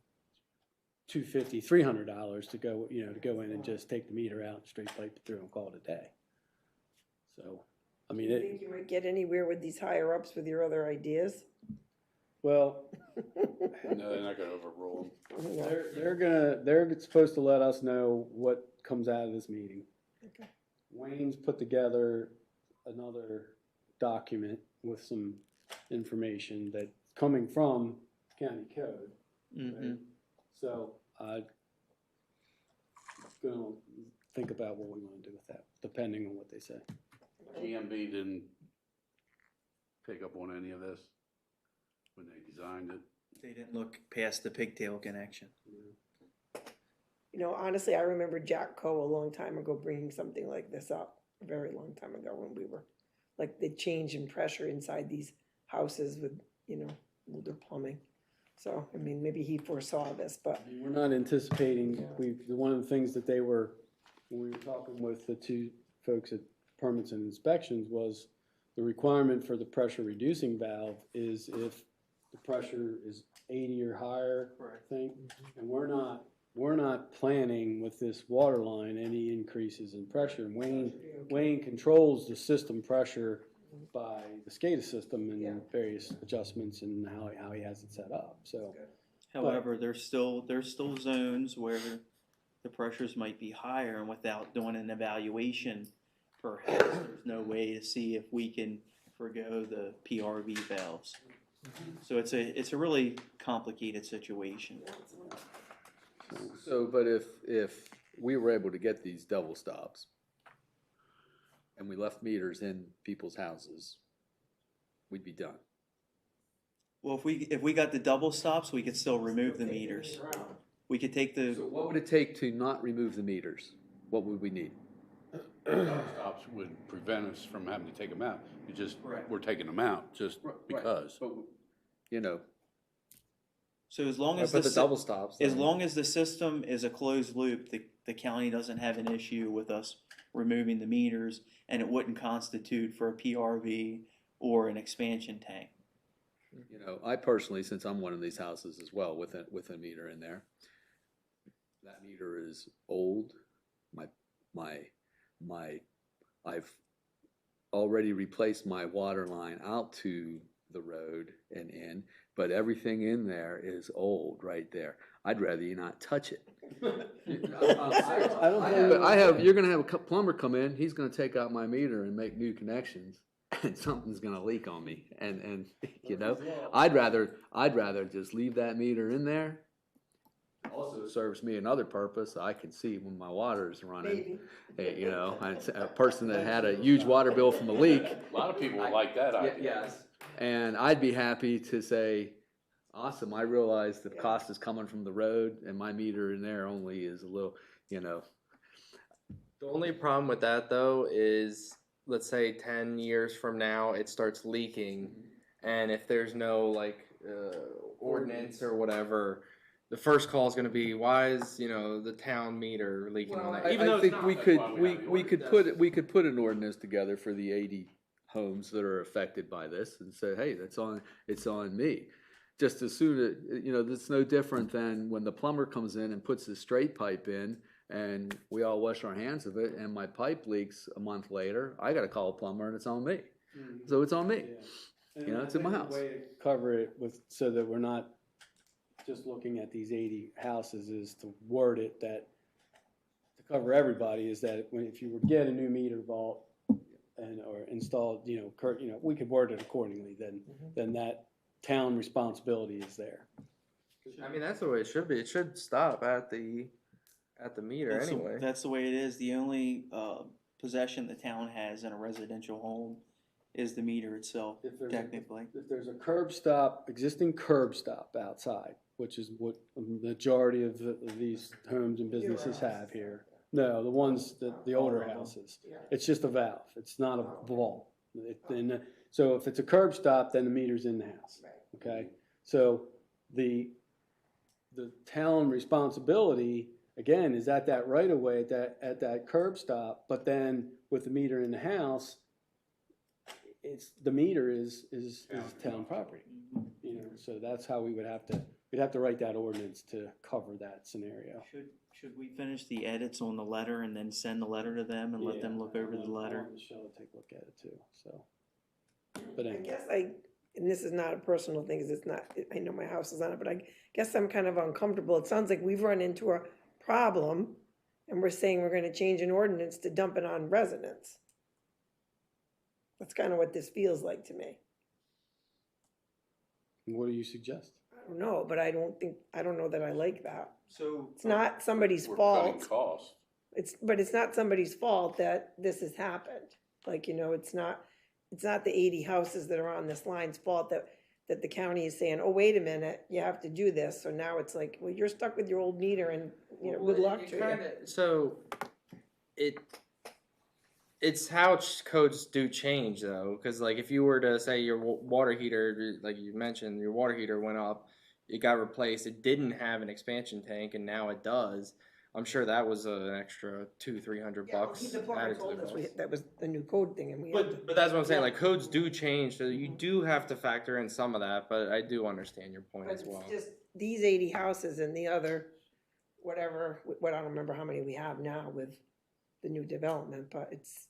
$250, $300 to go in and just take the meter out, straight pipe it through, and call it a day. So, I mean, Do you think you might get anywhere with these higher ups with your other ideas? well, No, they're not gonna overrule them. They're supposed to let us know what comes out of this meeting. Okay. Wayne's put together another document with some information that's coming from county code. Mm-hmm. So I'm gonna think about what we wanna do with that, depending on what they say. GMB didn't pick up on any of this when they designed it. They didn't look past the pigtail connection. You know, honestly, I remember Jack Coe a long time ago bringing something like this up, a very long time ago when we were, like the change in pressure inside these houses with, you know, older plumbing. So, I mean, maybe he foresaw this, but I mean, we're not anticipating, one of the things that they were, when we were talking with the two folks at permits and inspections, was the requirement for the pressure reducing valve is if the pressure is 80 or higher, I think, and we're not planning with this water line any increases in pressure. And Wayne controls the system pressure by the SCADA system and various adjustments and how he has it set up. So, However, there's still zones where the pressures might be higher, and without doing an evaluation, perhaps there's no way to see if we can forgo the PRV valves. So it's a really complicated situation. So, but if we were able to get these double stops and we left meters in people's houses, we'd be done. Well, if we got the double stops, we could still remove the meters. We could take So the, what would it take to not remove the meters? What would we need? Stops would prevent us from having to take them out. You just, Correct. we're taking them out just because. But, you know, so as long I as put the double stops. as then. long as the system is a closed loop, the county doesn't have an issue with us removing the meters, and it wouldn't constitute for a PRV or an expansion tank. you know, I personally, since I'm one of these houses as well with a meter in there, that meter is old. I've already replaced my water line out to the road and in, but everything in there is old right there. I'd rather you not touch it. You're gonna have a plumber come in, he's gonna take out my meter and make new connections, and something's gonna leak on me, and you know, I'd rather just leave that meter in there. Also serves me another purpose. I can see when my water is running. Hey, you know, a person that had a huge water bill from a leak. A lot of people would like that idea. Yes. And I'd be happy to say, awesome, I realize the cost is coming from the road and my meter in there only is a little, you know. The only problem with that though is, let's say 10 years from now it starts leaking, and if there's no like ordinance or whatever, the first call is going to be, why is the town meter leaking on that? Even though I think we could why we have the we could put an ordinance together for the 80 homes that are affected by this and say, hey, it's on me. Just as soon as that's no different than when the plumber comes in and puts his straight pipe in, and we all wash our hands of it, and my pipe leaks a month later. I got to call a plumber, and it's on me. So it's on me. Yeah. It's in my house. The way to cover it so that we're not just looking at these 80 houses is to word it that to cover everybody is that if you would get a new meter vault or installed, we could word it accordingly. Then that town responsibility is there. I mean, that's the way it should be. It should stop at the meter anyway. That's the way it is. The only possession the town has in a residential home is the meter itself, technically. If there's a existing curb stop outside, which is what the majority of these homes and businesses have here. No, the ones the older houses. It's just a valve. It's not a vault. So if it's a curb stop, then the meter's in the house. Okay, so the town responsibility again is at that right of way at that curb stop, but then with the meter in the house, the meter is town property. So that's how we'd have to write that ordinance to cover that scenario. Should we finish the edits on the letter and then send the letter to them and let them look over the letter? Michelle will take a look at it too. So, but I anyway. guess and this is not a personal thing, 'cause it's not, I know my house is on it, but I guess I'm kind of uncomfortable. It sounds like we've run into a problem and we're saying we're gonna change an ordinance to dump it on residents. That's kind of what this feels like to me. What do you suggest? I don't know, but I don't know that I like that. So It's not somebody's We're cutting fault. costs. But it's not somebody's fault that this has happened. Like, it's not the 80 houses that are on this line's fault that the county is saying, oh, wait a minute, you have to do this. So now it's like, well, you're stuck with your old meter and, good luck to you. So it's how codes do change though, because like if you were to say your water heater, like you mentioned, your water heater went up, it got replaced, it didn't have an expansion tank, and now it does. I'm sure that was an extra $200-300 Yeah, well, bucks the plumber added to told the us cost. that was the new code thing, and we had to. But that's what I'm saying. Like codes do change, so you do have to factor in some of that. But I do understand your point But as well. it's just these 80 houses and the other, whatever, what, I don't remember how many we have now with the new development, but it's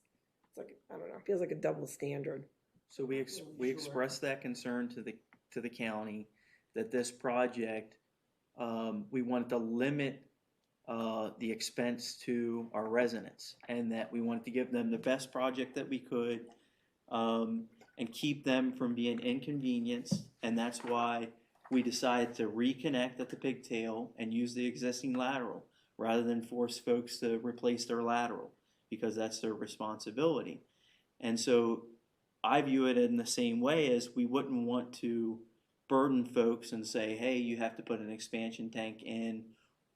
like, I don't know, it feels like a double standard. So we expressed that concern to the county, that this project, we wanted to limit the expense to our residents, and that we wanted to give them the best project that we could, and keep them from being inconvenienced, and that's why we decided to reconnect at the pigtail and use the existing lateral, rather than force folks to replace their lateral, because that's their responsibility. And so I view it in the same way, as we wouldn't want to burden folks and say, hey, you have to put an expansion tank in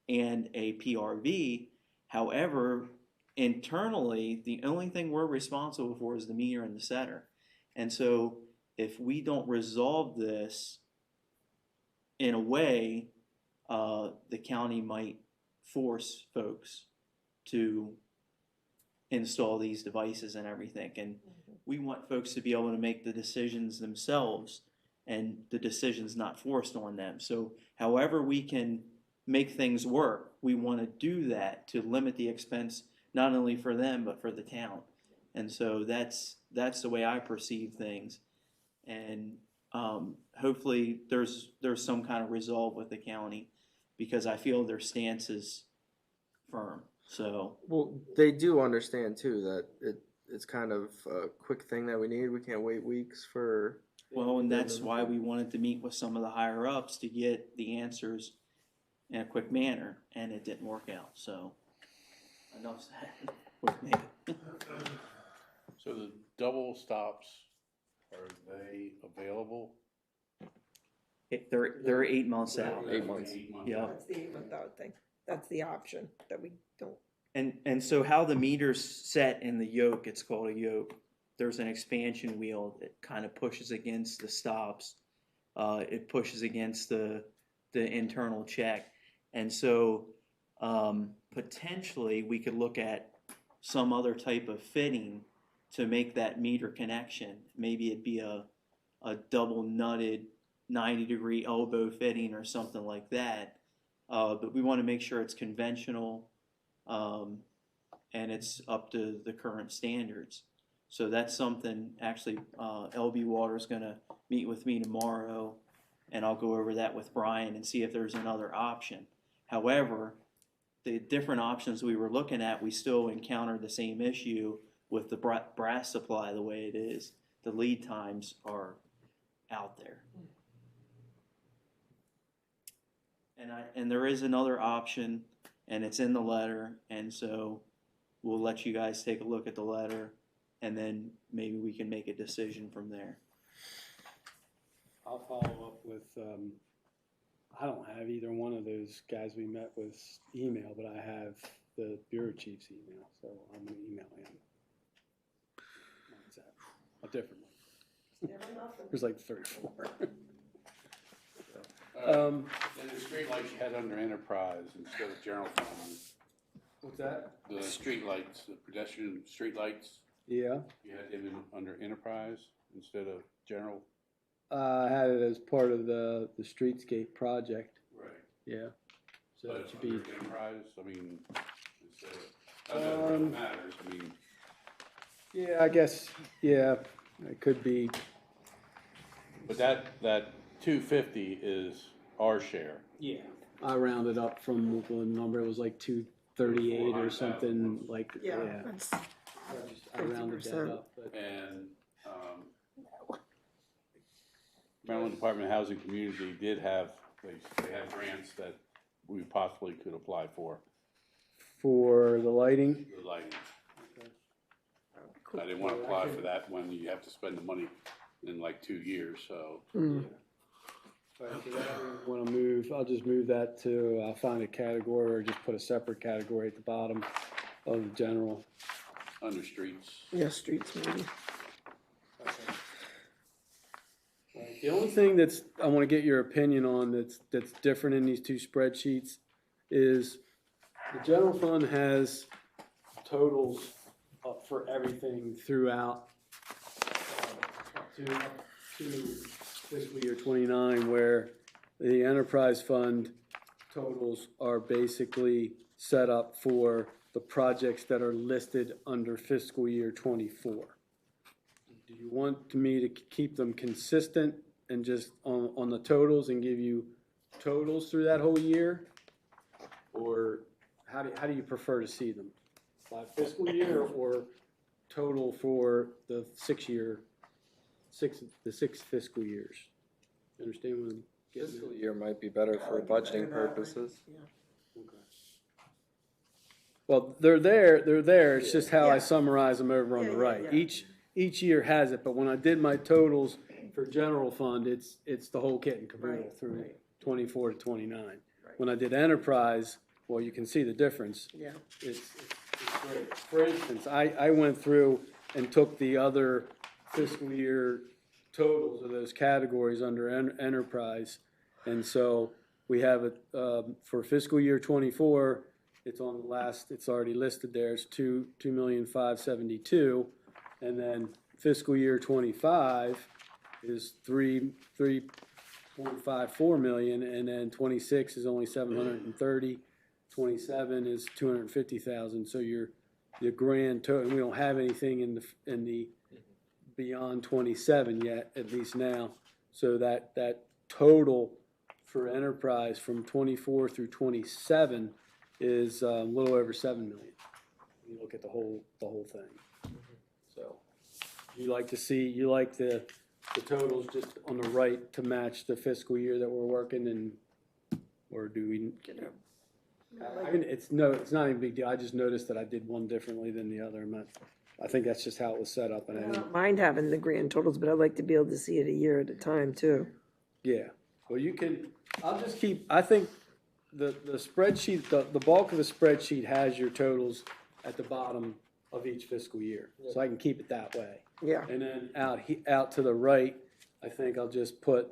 and a PRV. However, internally, the only thing we're responsible for is the meter and the setter. And so if we don't resolve this in a way, the county might force folks to install these devices and everything. And we want folks to be able to make the decisions themselves, and the decision's not forced on them. So however we can make things work, we want to do that to limit the expense, not only for them, but for the town. And so that's the way I perceive things. And hopefully there's some kind of resolve with the county, because I feel their stance is firm. So Well, they do understand too that it's kind of a quick thing that we need. We can't wait weeks for. well, and that's why we wanted to meet with some of the higher ups to get the answers in a quick manner, and it didn't work out. So enough said with me. So the double stops, are they available? They're 8 months out. 8 months. Yeah. That's the 8-month out thing. That's the option that we don't. And so how the meter's set in the yoke, it's called a yoke. There's an expansion wheel that kind of pushes against the stops. It pushes against the internal check. And so potentially we could look at some other type of fitting to make that meter connection. Maybe it'd be a double nutted 90-degree elbow fitting or something like that. But we want to make sure it's conventional, and it's up to the current standards. So that's something, actually, LB Water's going to meet with me tomorrow, and I'll go over that with Brian and see if there's another option. However, the different options we were looking at, we still encountered the same issue with the brass supply the way it is. The lead times are out there. And there is another option, and it's in the letter, and so we'll let you guys take a look at the letter, and then maybe we can make a decision from there. I'll follow up with, I don't have either one of those guys we met with email, but I have the bureau chief's email, so I'm gonna email him. What's that? A different one. There's like 34. And the streetlights you had under enterprise instead of general fund. What's that? The streetlights, the pedestrian streetlights, Yeah, you had them under enterprise instead of general. I had it as part of the streetscape project, Right. yeah. So But it should be, under enterprise, I mean, instead of, not that it really matters, I mean, yeah, I guess, yeah, it could be, But that 250 is our share. Yeah. I rounded up from the number, it was like 238 or something, like, yeah. That's I rounded that 50%. up, but. And Maryland Department of Housing Community did have, they had grants that we possibly could apply for, For the lighting? the lighting. I didn't want to apply for that when you have to spend the money in like 2 years, so. Want to move, I'll just move that to, I'll find a category or just put a separate category at the bottom of the general. Under streets. Yeah, streets maybe. The only thing that's, I want to get your opinion on that's different in these two spreadsheets is the general fund has totals up for everything throughout up to fiscal year 29, where the enterprise fund totals are basically set up for the projects that are listed under fiscal year 24. Do you want me to keep them consistent and just on the totals and give you totals through that whole year? Or how do you prefer to see them? By fiscal year or total for the 6 fiscal years? You understand what I'm getting at? Fiscal year might be better for budgeting purposes. Well, they're there, it's just how I Yeah. summarize them over on Yeah, the yeah, right. yeah. Each year has it, but when I did my totals for general fund, it's the whole kit and caboodle Right, through right. 24 to 29. Right. When I did enterprise, well, you can see the difference. Yeah. It's great. For instance, I went through and took the other fiscal year totals of those categories under enterprise. And so we have it, for fiscal year 24, it's on the last, it's already listed there, it's 2,572,000. And then fiscal year 25 is 3.54 million, and then 26 is only 730, 27 is 250,000. So your grand total, and we don't have anything in the beyond 27 yet, at least now. So that total for enterprise from 24 through 27 is a little over 7 million. You look at the whole thing. So you like the totals just on the right to match the fiscal year that we're working in, or do we? It's not even a big deal. I just noticed that I did one differently than the other. I think that's just how it was set up. And I don't mind having the grand totals, but I'd like to be able to see it a year at a time too. Yeah, well, you can, I'll just keep, I think the spreadsheet, the bulk of the spreadsheet has your totals at the bottom of each fiscal year. So I can keep it that way. Yeah. And then out to the right, I think I'll just put,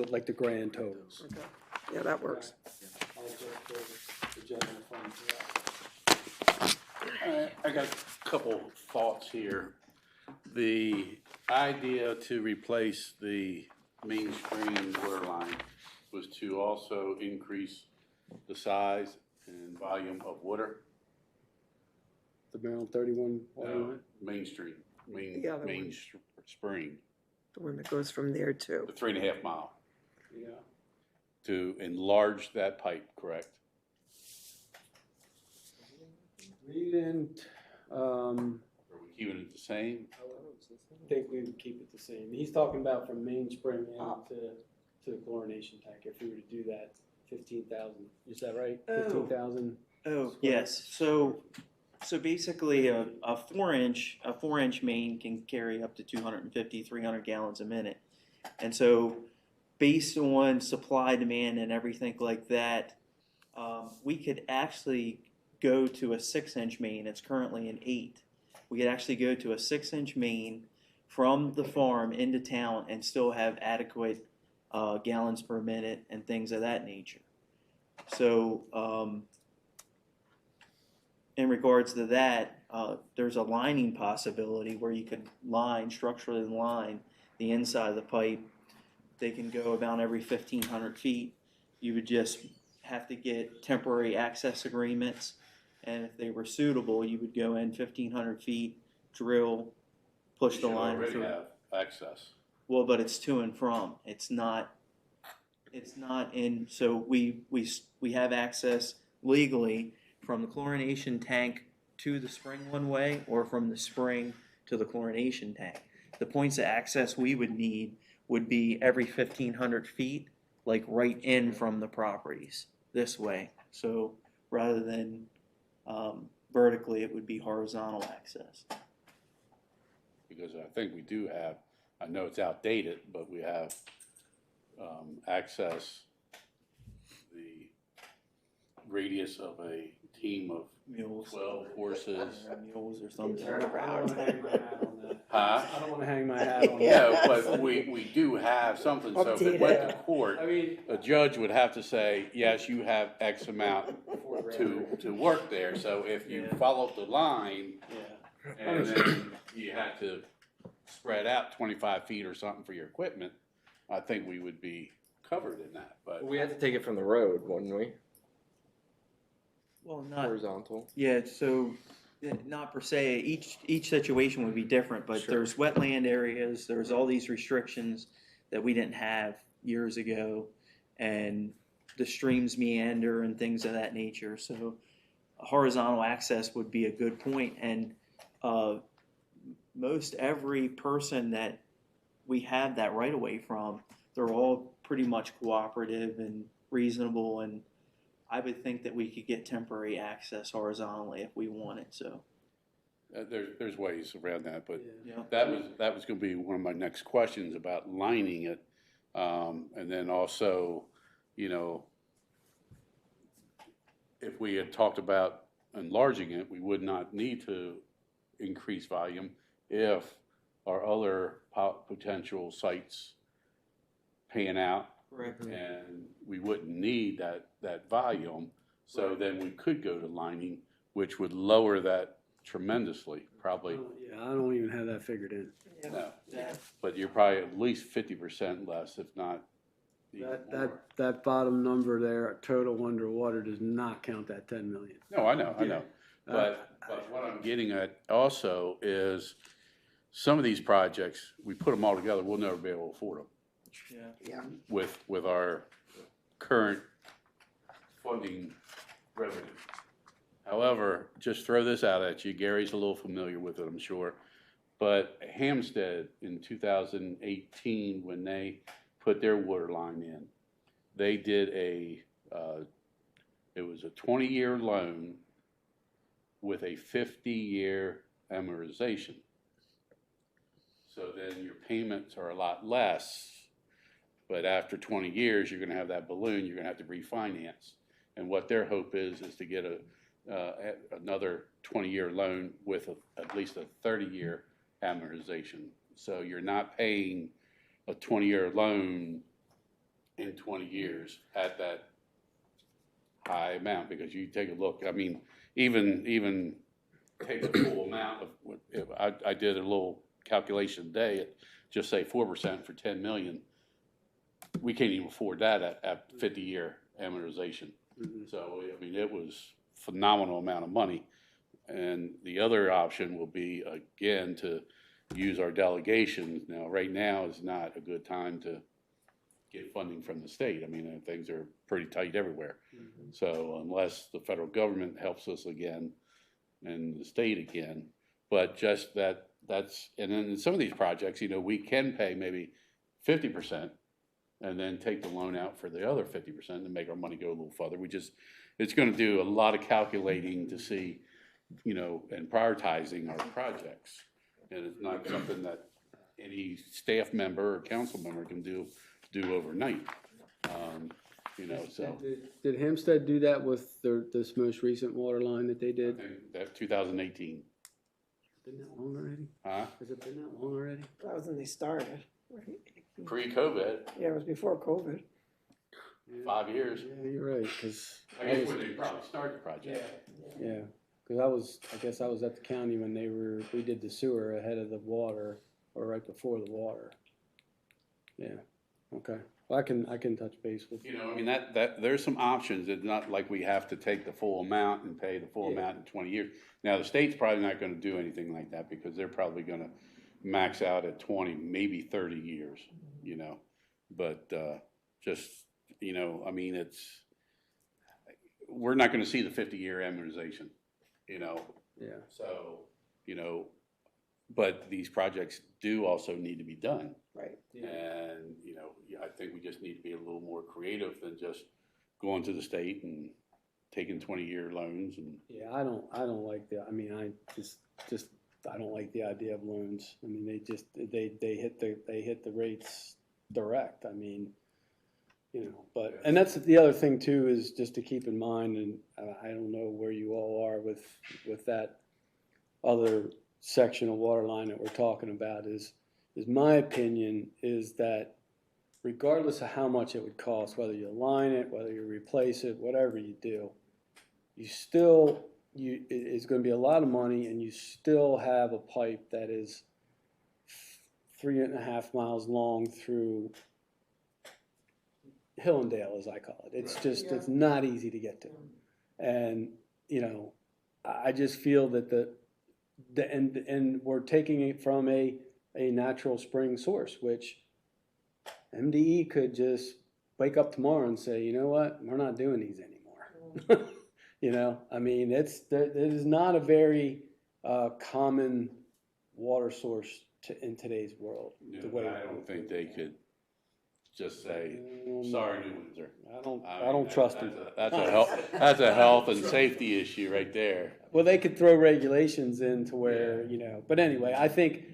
like the grand totals. Okay. Yeah, that works. I'll just put the general fund for that. I got a couple thoughts here. The idea to replace the mainstream water line was to also increase the size and volume of water. The Maryland 31 water line? Main Street, The other one. Spring, The one that goes from there too. the 3.5 mile, Yeah. to enlarge that pipe, correct? We didn't, Are we keeping it the same? I think we would keep it the same. He's talking about from Mainspring in to the chlorination tank. If we were to do that, 15,000. Is that right? Oh. 15,000. Oh, yes. So basically a 4-inch main can carry up to 250, 300 gallons a minute. And so based on supply, demand, and everything like that, we could actually go to a 6-inch main. It's currently an 8. We could actually go to a 6-inch main from the farm into town and still have adequate gallons per minute and things of that nature. So in regards to that, there's a lining possibility where you could structurally line the inside of the pipe. They can go about every 1,500 feet. You would just have to get temporary access agreements, and if they were suitable, you would go in 1,500 feet, drill, push We the should line already through. have access. Well, but it's to and from. It's not in, so we have access legally from the chlorination tank to the spring one way or from the spring to the chlorination tank. The points of access we would need would be every 1,500 feet, like right in from the properties this way. So rather than vertically, it would be horizontal access. Because I think we do have, I know it's outdated, but we have access the radius of a team of Mules. 12 horses. Mules or something. I don't wanna hang my hat on that. Huh? I don't wanna hang my hat on that. Yeah, but we do have something, so if it went to court, I mean, a judge would have to say, yes, you have X amount to work there. So if you Yeah. followed the line yeah. and then you had to spread out 25 feet or something for your equipment, I think we would be covered in that, but. We had to take it from the road, wouldn't we? Well, not. Horizontal. Yeah, so not per se. Each situation would be different, but Sure. there's wetland areas. There's all these restrictions that we didn't have years ago, and the streams meander and things of that nature. So horizontal access would be a good point, and most every person that we have that right away from, they're all pretty much cooperative and reasonable, and I would think that we could get temporary access horizontally if we wanted. So There's ways around that, but yeah. that was gonna be one of my next questions about lining it. And then also, you know, if we had talked about enlarging it, we would not need to increase volume if our other potential sites pan out, Correct. and we wouldn't need that volume. So then we could go to lining, which would lower that tremendously, probably. Yeah, I don't even have that figured in. No, Yeah. but you're probably at least 50% less, if not even more. That bottom number there, total underwater, does not count that 10 million. No, I know. Uh, But what I'm getting at also is some of these projects, we put them all together, we'll never be able to afford them Yeah. with our current funding revenue. However, just throw this out at you, Gary's a little familiar with it, I'm sure. But Hampstead in 2018, when they put their water line in, they did it was a 20-year loan with a 50-year amortization. So then your payments are a lot less, but after 20 years, you're gonna have that balloon, you're gonna have to refinance. And what their hope is to get another 20-year loan with at least a 30-year amortization. So you're not paying a 20-year loan in 20 years at that high amount, because you take a look, I mean, even take the full amount of, I did a little calculation today at just say 4% for 10 million. We can't even afford that at 50-year amortization. Mhm. So, I mean, it was phenomenal amount of money. And the other option will be, again, to use our delegation. Now, right now is not a good time to get funding from the state. I mean, things are pretty tight everywhere. Mhm. So unless the federal government helps us again and the state again, but just that's, and then in some of these projects, you know, we can pay maybe 50% and then take the loan out for the other 50% and make our money go a little further. It's going to do a lot of calculating to see, you know, and prioritizing our projects. And it's not something that any staff member or council member can do overnight. You know, so. Did Hempstead do that with this most recent water line that they I did? think that 2018, Been that long already? huh? Has it been that long already? That was when they started. Right? Pre-COVID, Yeah, it was before COVID. 5 years. Yeah, you're right, because I guess when they probably started the project. yeah, because I guess I was at the county when we did the sewer ahead of the water, or right before the water. Yeah, okay. Well, I can touch base with. You know, I mean, that there's some options. It's not like we have to take the full amount and pay the full Yeah. amount in 20 years. Now, the state's probably not gonna do anything like that because they're probably gonna max out at 20, maybe 30 years, but, just, I mean, we're not gonna see the 50-year amortization, Yeah. so, but these projects do also need to be done. Right. And, I think we just need to be a little more creative than just going to the state and taking 20-year loans and. Yeah, I don't like I don't like the idea of loans. I mean, they hit the rates direct. I mean, but, and that's the other thing too, is just to keep in mind, and I don't know where you all are with that other section of water line that we're talking about, is my opinion is that regardless of how much it would cost, whether you line it, whether you replace it, whatever you do, it's going to be a lot of money, and you still have a pipe that is 3.5 miles long through Hillendale, as I call it. It's just, it's not easy to get to. And, I just feel that and we're taking it from a natural spring source, which MDE could just wake up tomorrow and say, you know what, we're not doing these anymore. I mean, it is not a very common water source in today's world. I don't think they could just say, sorry, New Windsor. I don't trust them. That's a health and safety issue right there. Well, they could throw regulations in to where, but anyway, I think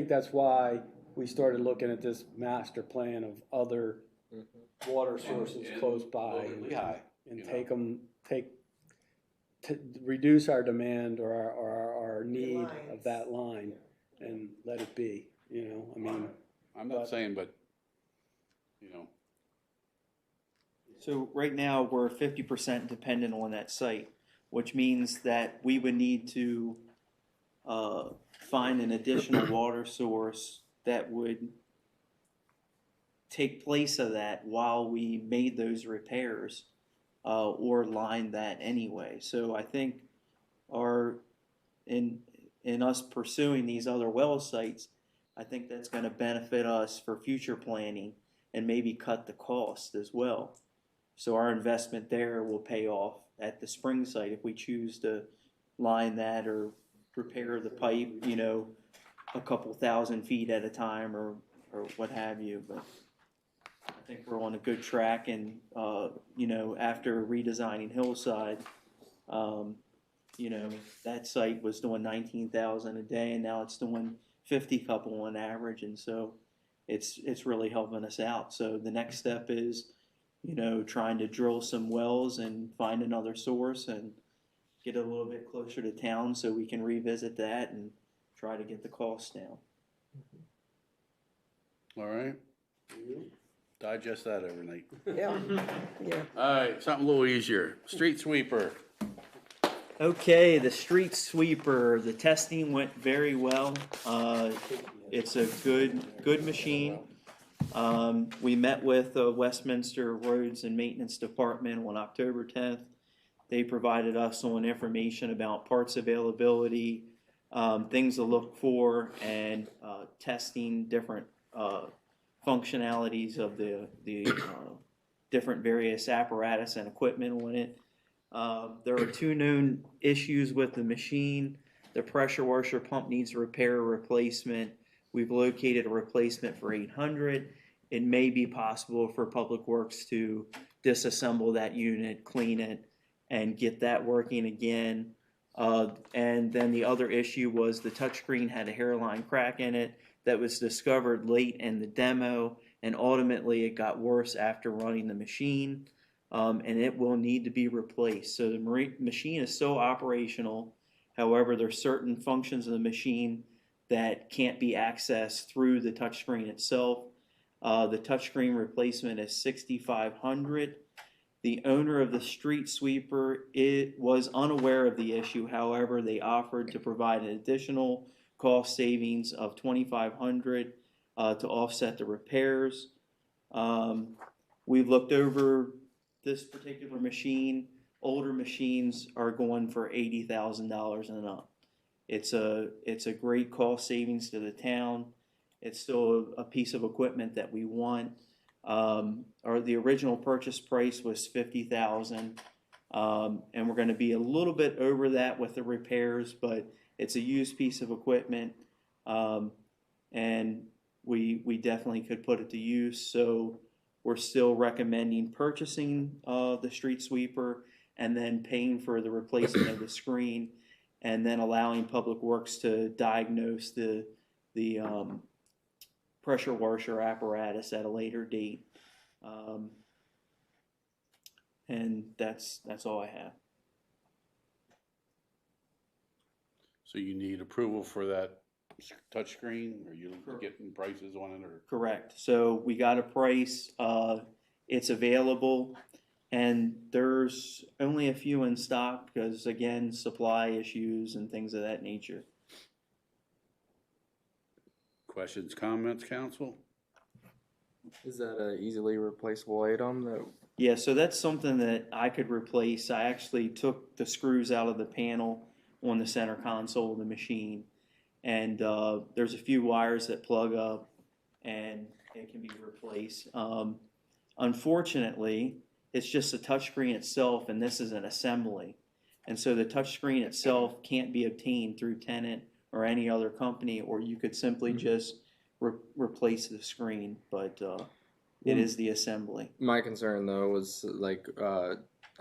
that's why we started looking at this master plan of other water sources close by and to reduce our demand or our need of that line and let it be, I mean. I'm not saying, but, So right now, we're 50% dependent on that site, which means that we would need to find an additional water source that would take place of that while we made those repairs or line that anyway. So I think in us pursuing these other well sites, I think that's going to benefit us for future planning and maybe cut the cost as well. So our investment there will pay off at the spring site if we choose to line that or repair the pipe, a couple thousand feet at a time or what have you. But I think we're on a good track, and after redesigning Hillside, that site was doing 19,000 a day, and now it's doing 50 couple on average, and so it's really helping us out. So the next step is trying to drill some wells and find another source and get a little bit closer to town so we can revisit that and try to get the cost down. all right. Digest that overnight. Yeah, yeah. All right, something a little easier. Street sweeper. Okay, the street sweeper, the testing went very well. It's a good machine. We met with the Westminster Roads and Maintenance Department on October 10th. They provided us on information about parts availability, things to look for, and testing different functionalities of the different various apparatus and equipment on it. There are 2 known issues with the machine. The pressure washer pump needs a repair or replacement. We've located a replacement for $800. It may be possible for Public Works to disassemble that unit, clean it, and get that working again. And then the other issue was the touchscreen had a hairline crack in it that was discovered late in the demo, and ultimately it got worse after running the machine, and it will need to be replaced. So the machine is still operational. However, there are certain functions of the machine that can't be accessed through the touchscreen itself. The touchscreen replacement is $6,500. The owner of the street sweeper was unaware of the issue. However, they offered to provide an additional cost savings of $2,500 to offset the repairs. We've looked over this particular machine. Older machines are going for $80,000 and up. It's a great cost savings to the town. It's still a piece of equipment that we want. Or the original purchase price was $50,000, and we're going to be a little bit over that with the repairs, but it's a used piece of equipment, and we definitely could put it to use. So we're still recommending purchasing the street sweeper and then paying for the replacement of the screen, and then allowing Public Works to diagnose the pressure washer apparatus at a later date. And that's all I have. So you need approval for that touchscreen, or you getting prices on it, or? Correct. So we got a price. It's available, and there's only a few in stock because, again, supply issues and things of that nature. Questions, comments, council? Is that an easily replaceable item that? Yeah, so that's something that I could replace. I actually took the screws out of the panel on the center console of the machine, and there's a few wires that plug up, and it can be replaced. Unfortunately, it's just the touchscreen itself, and this is an assembly. And so the touchscreen itself can't be obtained through Tenant or any other company, or you could simply just replace the screen, but it is the assembly. My concern though was like, I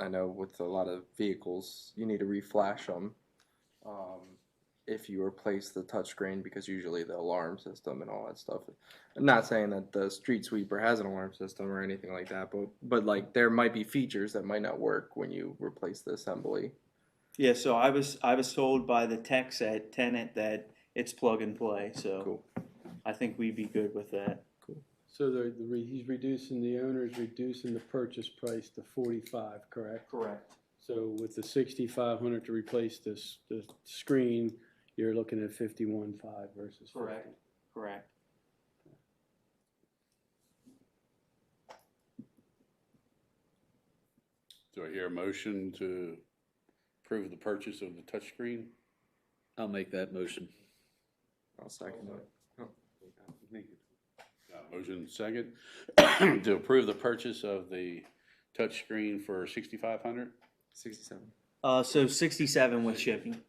know with a lot of vehicles, you need to reflash them if you replace the touchscreen, because usually the alarm system and all that stuff. I'm not saying that the street sweeper has an alarm system or anything like that, but like there might be features that might not work when you replace the assembly. Yeah, so I was told by the techs at Tenant that it's plug and play, so Cool. I think we'd be good with that. So the owner's reducing the purchase price to 45, correct? Correct. So with the 6,500 to replace the screen, you're looking at 51.5 versus 50. Correct. Do I hear a motion to approve the purchase of the touchscreen? I'll make that motion. I'll second it. Motion second to approve the purchase of the touchscreen for 6,500. 67. So 67 with shipping.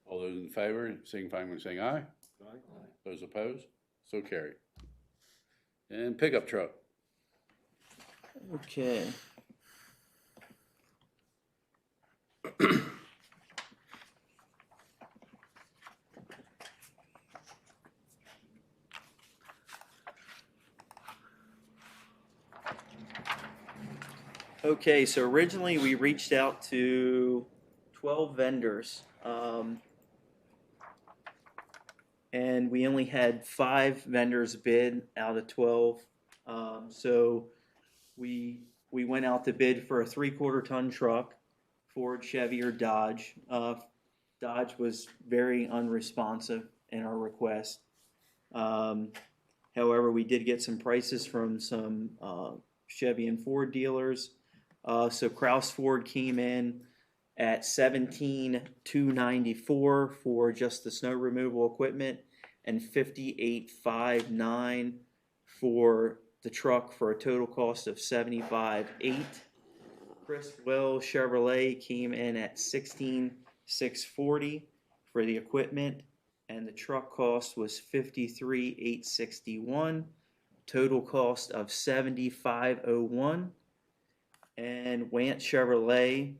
All those in favor, signify by saying aye. Aye. Those opposed, so carried. And pickup truck. Okay. Okay, so originally we reached out to 12 vendors, and we only had 5 vendors bid out of 12. So we went out to bid for a 3/4 ton truck, Ford, Chevy, or Dodge. Dodge was very unresponsive in our request. However, we did get some prices from some Chevy and Ford dealers. So Kraus Ford came in at $17,294 for just the snow removal equipment, and $58,509 for the truck, for a total cost of $75,800. Chris Will Chevrolet came in at $16,640 for the equipment, and the truck cost was $53,861. Total cost of $75,001. And Want Chevrolet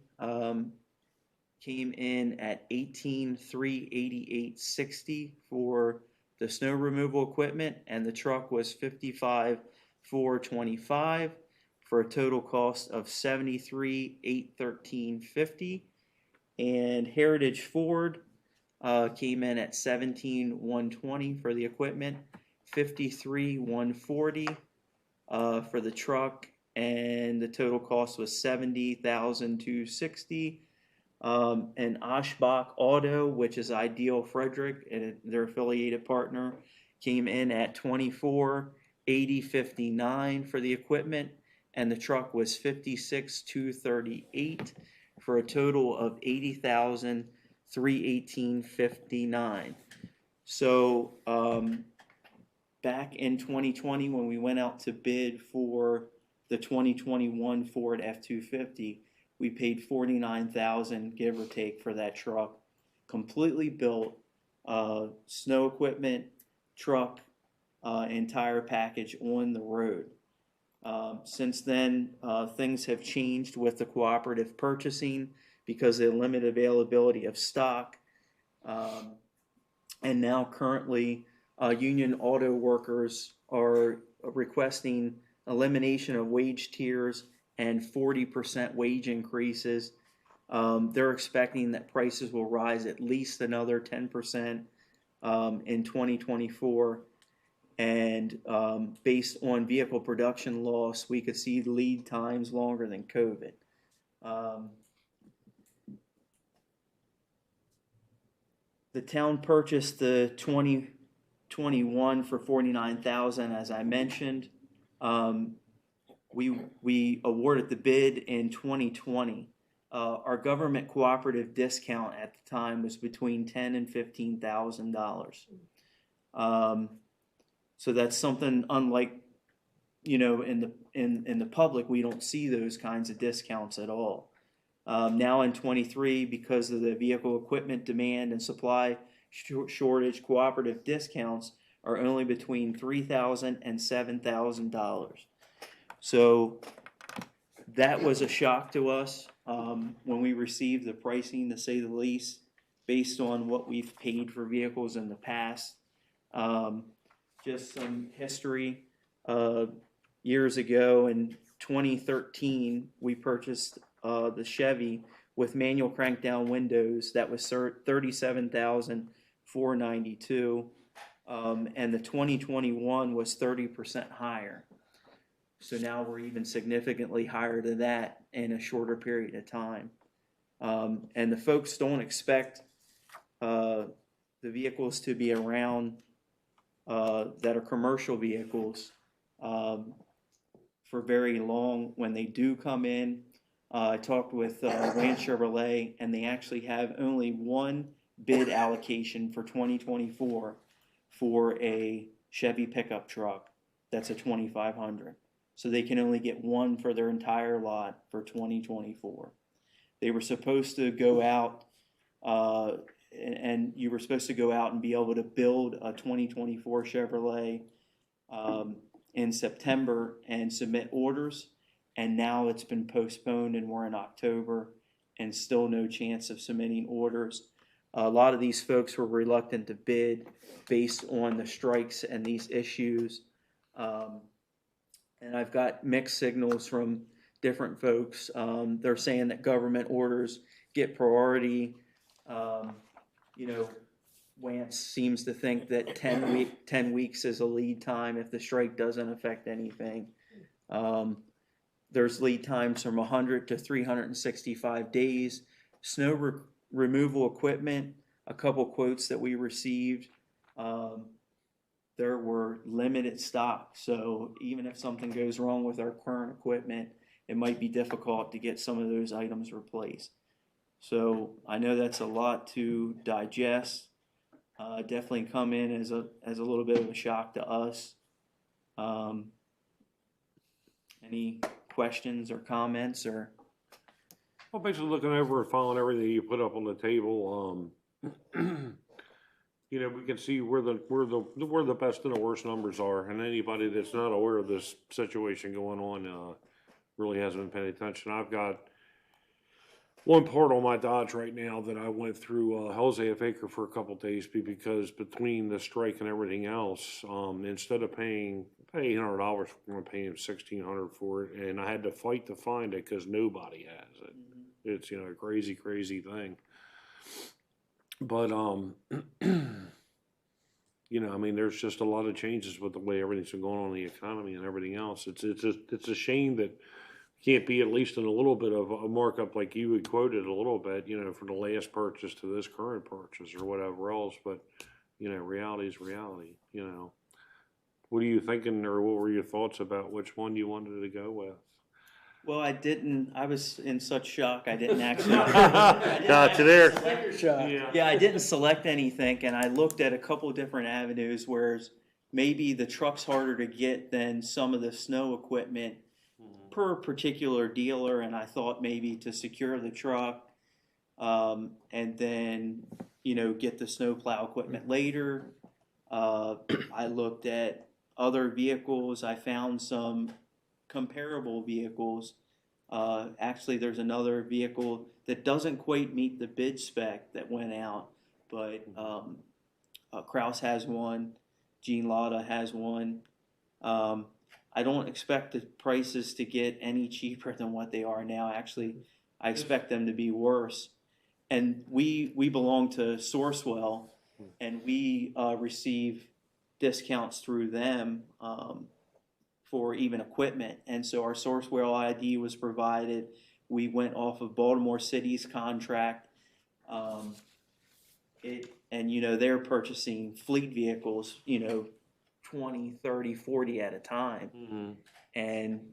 came in at $18,388.60 for the snow removal equipment, and the truck was $55,425 for a total cost of $73,813.50. And Heritage Ford came in at $17,120 for the equipment, $53,140 for the truck, and the total cost was $70,260. And Oshbach Auto, which is Ideal Frederick and their affiliated partner, came in at $24,8059 for the equipment, and the truck was $56,238 for a total of $80,3 $318.59. So back in 2020, when we went out to bid for the 2021 Ford F-250, we paid $49,000, give or take, for that truck, completely built, snow equipment, truck, entire package on the road. Since then, things have changed with the cooperative purchasing because of the limited availability of stock. And now currently, union auto workers are requesting elimination of wage tiers and 40% wage increases. They're expecting that prices will rise at least another 10% in 2024. And based on vehicle production loss, we could see lead times longer than COVID. The town purchased the 2021 for $49,000, as I mentioned. We awarded the bid in 2020. Our government cooperative discount at the time was between $10,000 and $15,000. So that's something unlike, in the public, we don't see those kinds of discounts at all. Now in 23, because of the vehicle equipment demand and supply shortage, cooperative discounts are only between $3,000 and $7,000. So that was a shock to us when we received the pricing, to say the least, based on what we've paid for vehicles in the past. Just some history. Years ago in 2013, we purchased the Chevy with manual crank down windows. That was $37,492, and the 2021 was 30% higher. So now we're even significantly higher than that in a shorter period of time. And the folks don't expect the vehicles to be around that are commercial vehicles for very long. When they do come in, I talked with Rand Chevrolet, and they actually have only one bid allocation for 2024 for a Chevy pickup truck. That's a 2500. So they can only get one for their entire lot for 2024. They were supposed to go out, and you were supposed to go out and be able to build a 2024 Chevrolet in September and submit orders. And now it's been postponed, and we're in October and still no chance of submitting orders. A lot of these folks were reluctant to bid based on the strikes and these issues. And I've got mixed signals from different folks. They're saying that government orders get priority. Wance seems to think that 10 weeks is a lead time if the strike doesn't affect anything. There's lead times from 100 to 365 days. Snow removal equipment, a couple quotes that we received, there were limited stock. So even if something goes wrong with our current equipment, it might be difficult to get some of those items replaced. So I know that's a lot to digest. Definitely come in as a little bit of a shock to us. Any questions or comments or? Well, basically looking over and following everything you put up on the table, we can see where the best and the worst numbers are, and anybody that's not aware of this situation going on really hasn't been paying attention. I've got one part on my Dodge right now that I went through Hell's Acre for a couple of days because between the strike and everything else, instead of paying $800, I'm paying $1,600 for it, and I had to fight to find it because nobody has it. It's a crazy thing. But there's just a lot of changes with the way everything's been going on in the economy and everything else. It's a shame that can't be at least in a little bit of a markup like you had quoted a little bit, from the last purchase to this current purchase or whatever else. But reality is reality. What are you thinking, or what were your thoughts about which one you wanted to go with? Well, I didn't. I was in such shock. I didn't actually. Got you there. Sticker shock. Yeah, I didn't select anything, and I looked at a couple of different avenues where maybe the truck's harder to get than some of the snow equipment per particular dealer, and I thought maybe to secure the truck, and then get the snowplow equipment later. I looked at other vehicles. I found some comparable vehicles. Actually, there's another vehicle that doesn't quite meet the bid spec that went out, but Kraus has one, Gene Latta has one. I don't expect the prices to get any cheaper than what they are now. Actually, I expect them to be worse. And we belong to Sourcewell, and we receive discounts through them for even equipment. And so our Sourcewell ID was provided. We went off of Baltimore City's contract. They're purchasing fleet vehicles, 20, 30, 40 at a time. Mm-hmm. And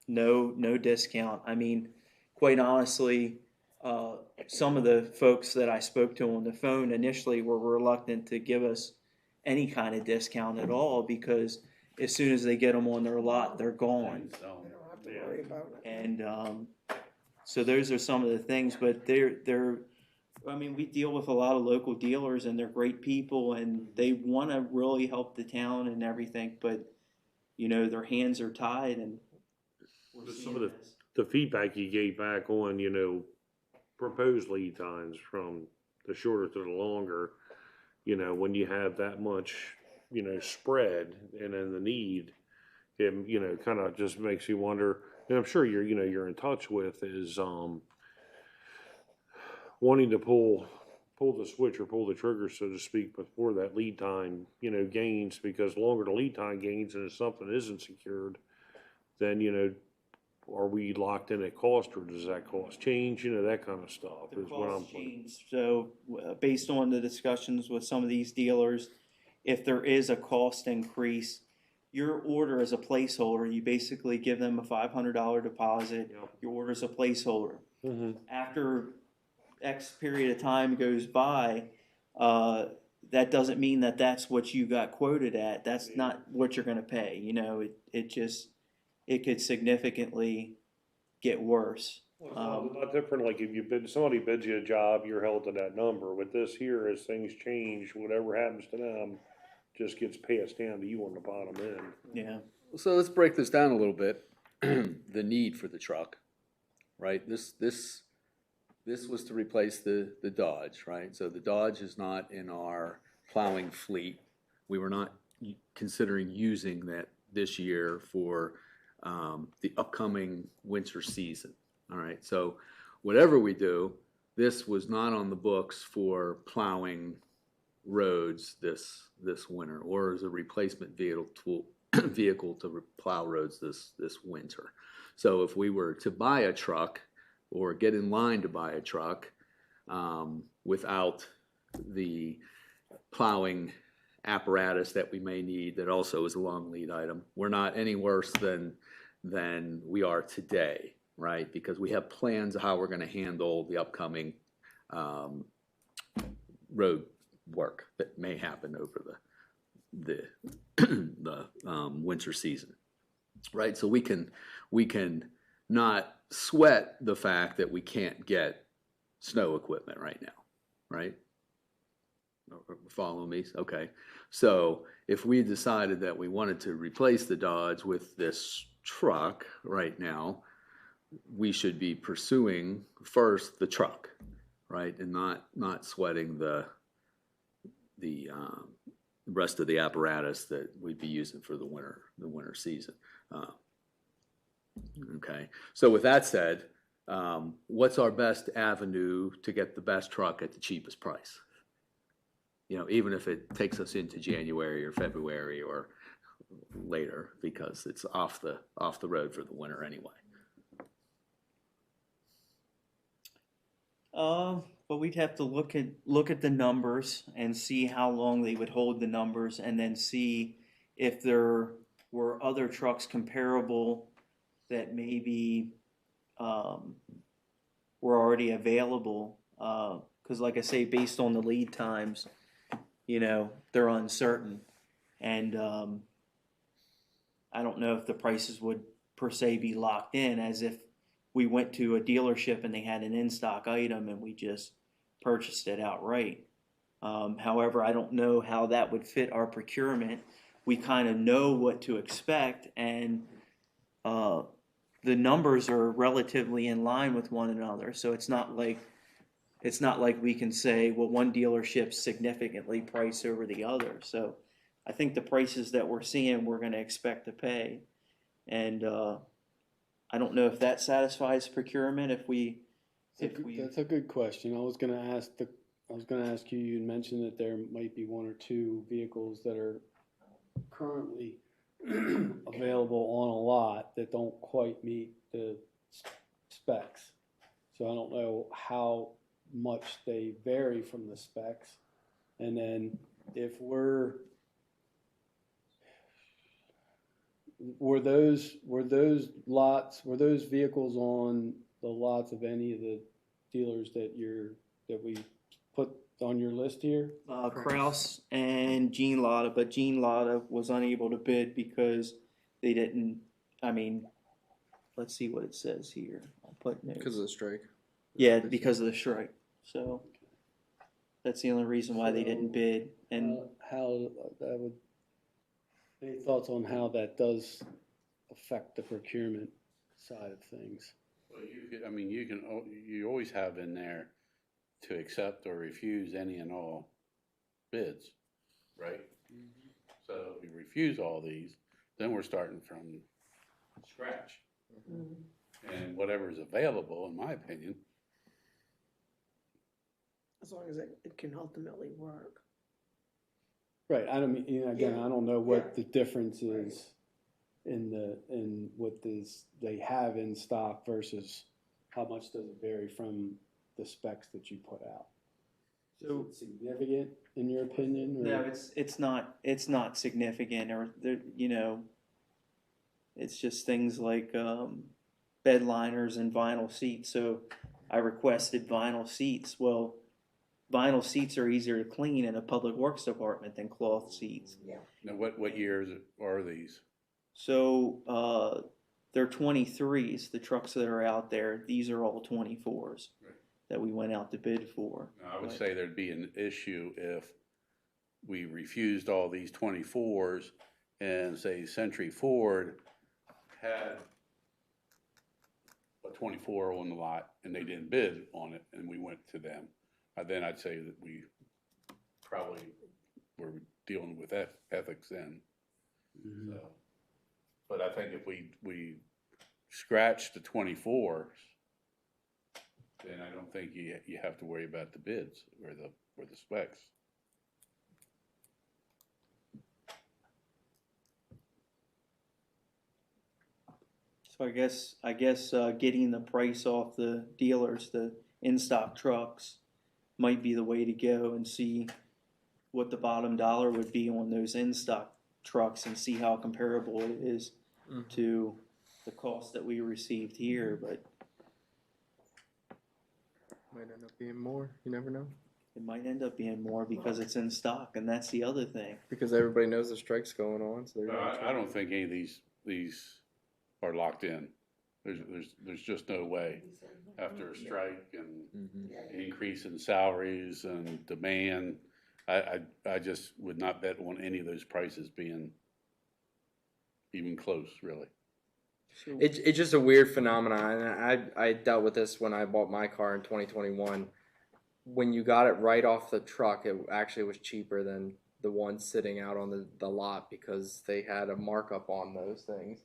no discount. I mean, quite honestly, some of the folks that I spoke to on the phone initially were reluctant to give us any kind of discount at all, because as soon as they get them on their lot, they're gone. We don't have to worry about it. And so those are some of the things, but we deal with a lot of local dealers, and they're great people, and they want to really help the town and everything, but their hands are tied, and we're Some seeing of this. the feedback you gave back on, proposed lead times from the shorter to the longer, when you have that much, spread and then the need, it, kind of just makes you wonder, and I'm sure you're in touch with is, wanting to pull the switch or pull the trigger, so to speak, before that lead time, gains, because longer the lead time gains and if something isn't secured, then, are we locked in at cost, or does that cost change? That kind of stuff The is what I'm cost changed. So based on the discussions with some of these dealers, if there is a cost increase, your order is a placeholder. You basically give them a $500 deposit. Yep. Your order is a placeholder. Mm-hmm. After X period of time goes by, that doesn't mean that that's what you got quoted at. That's not what you're going to pay. It could significantly get worse. Well, it's not different, like if somebody bids you a job, you're held to that number. With this here, as things change, whatever happens to them just gets passed down to you on the bottom end. Yeah. So let's break this down a little bit. The need for the truck, right? This was to replace the Dodge, right? So the Dodge is not in our plowing fleet. We were not considering using that this year for the upcoming winter season. All right. So whatever we do, this was not on the books for plowing roads this winter, or as a replacement vehicle to plow roads this winter. So if we were to buy a truck or get in line to buy a truck without the plowing apparatus that we may need, that also is a long lead item, we're not any worse than we are today, right? Because we have plans of how we're going to handle the upcoming road work that may happen over the winter season, right? So we can not sweat the fact that we can't get snow equipment right now, right? Follow me? Okay. So if we decided that we wanted to replace the Dodge with this truck right now, we should be pursuing first the truck, right? And not sweating the rest of the apparatus that we'd be using for the winter season. Okay. So with that said, what's our best avenue to get the best truck at the cheapest price? Even if it takes us into January or February or later, because it's off the road for the winter anyway. But we'd have to look at the numbers and see how long they would hold the numbers, and then see if there were other trucks comparable that maybe were already available. Because, like I say, based on the lead times, they're uncertain. And I don't know if the prices would per se be locked in, as if we went to a dealership and they had an in-stock item and we just purchased it outright. However, I don't know how that would fit our procurement. We kind of know what to expect, and the numbers are relatively in line with one another. So it's not like we can say, well, one dealership's significantly priced over the other. So I think the prices that we're seeing, we're going to expect to pay. And I don't know if that satisfies procurement. That's a good question. I was gonna ask you, you mentioned that there might be one or two vehicles that are currently available on a lot that don't quite meet the specs. So I don't know how much they vary from the specs. And then if were those vehicles on the lots of any of the dealers that we put on your list here? Kraus and Gene Latta, but Gene Latta was unable to bid because they didn't. Let's see what it says here. I'll put notes. Because of the strike. Yeah, because of the strike. So that's the only reason why they didn't bid. And how that would, any thoughts on how that does affect the procurement side of things? Well, you always have in there to accept or refuse any and all bids, right? So if we refuse all these, then we're starting from scratch. And whatever is available, in my opinion. As long as it can ultimately work. Right, I don't mean, again, I don't know what the difference is in what they have in stock versus how much does it vary from the specs that you put out? so Is it significant in your opinion? Or? no, it's not significant, or it's just things like bed liners and vinyl seats. So I requested vinyl seats. Well, vinyl seats are easier to clean in a public works department than cloth seats. Yeah. Now, what years are these? So they're 23s, the trucks that are out there. These are all 24s that we went out to bid for. Now, I would say there'd be an issue if we refused all these 24s and say Century Ford had a 24 on the lot and they didn't bid on it and we went to them. Then I'd say that we probably were dealing with ethics then. Mm-hmm. So, but I think if we scratch the 24s, then I don't think you have to worry about the bids or the specs. So I guess getting the price off the dealers, the in-stock trucks, might be the way to go, and see what the bottom dollar would be on those in-stock trucks and see how comparable it is to the cost that we received here. But Might end up being more. You never know. it might end up being more because it's in stock, and that's the other thing. Because everybody knows the strike's going on, so they're No, I don't think any of these are locked in. There's just no way after a strike and increase in salaries and demand. I just would not bet on any of those prices being even close, really. It's just a weird phenomenon, and I dealt with this when I bought my car in 2021. When you got it right off the truck, it actually was cheaper than the one sitting out on the lot because they had a markup on those things.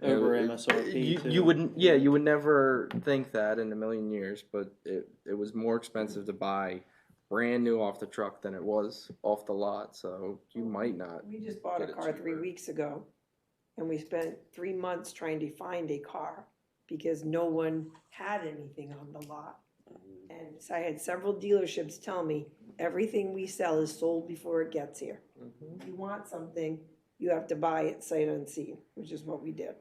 Over MSRP you wouldn't, yeah, you would never think that in a million years, but it was more expensive to buy brand new off the truck than it was off the lot, so you might not. We just bought a get it car 3 cheaper. weeks ago, and we spent 3 months trying to find a car because no one had anything on the lot. And so I had several dealerships tell me, everything we sell is sold before it gets here. If you want something, you have to buy it sight unseen, which is what we did.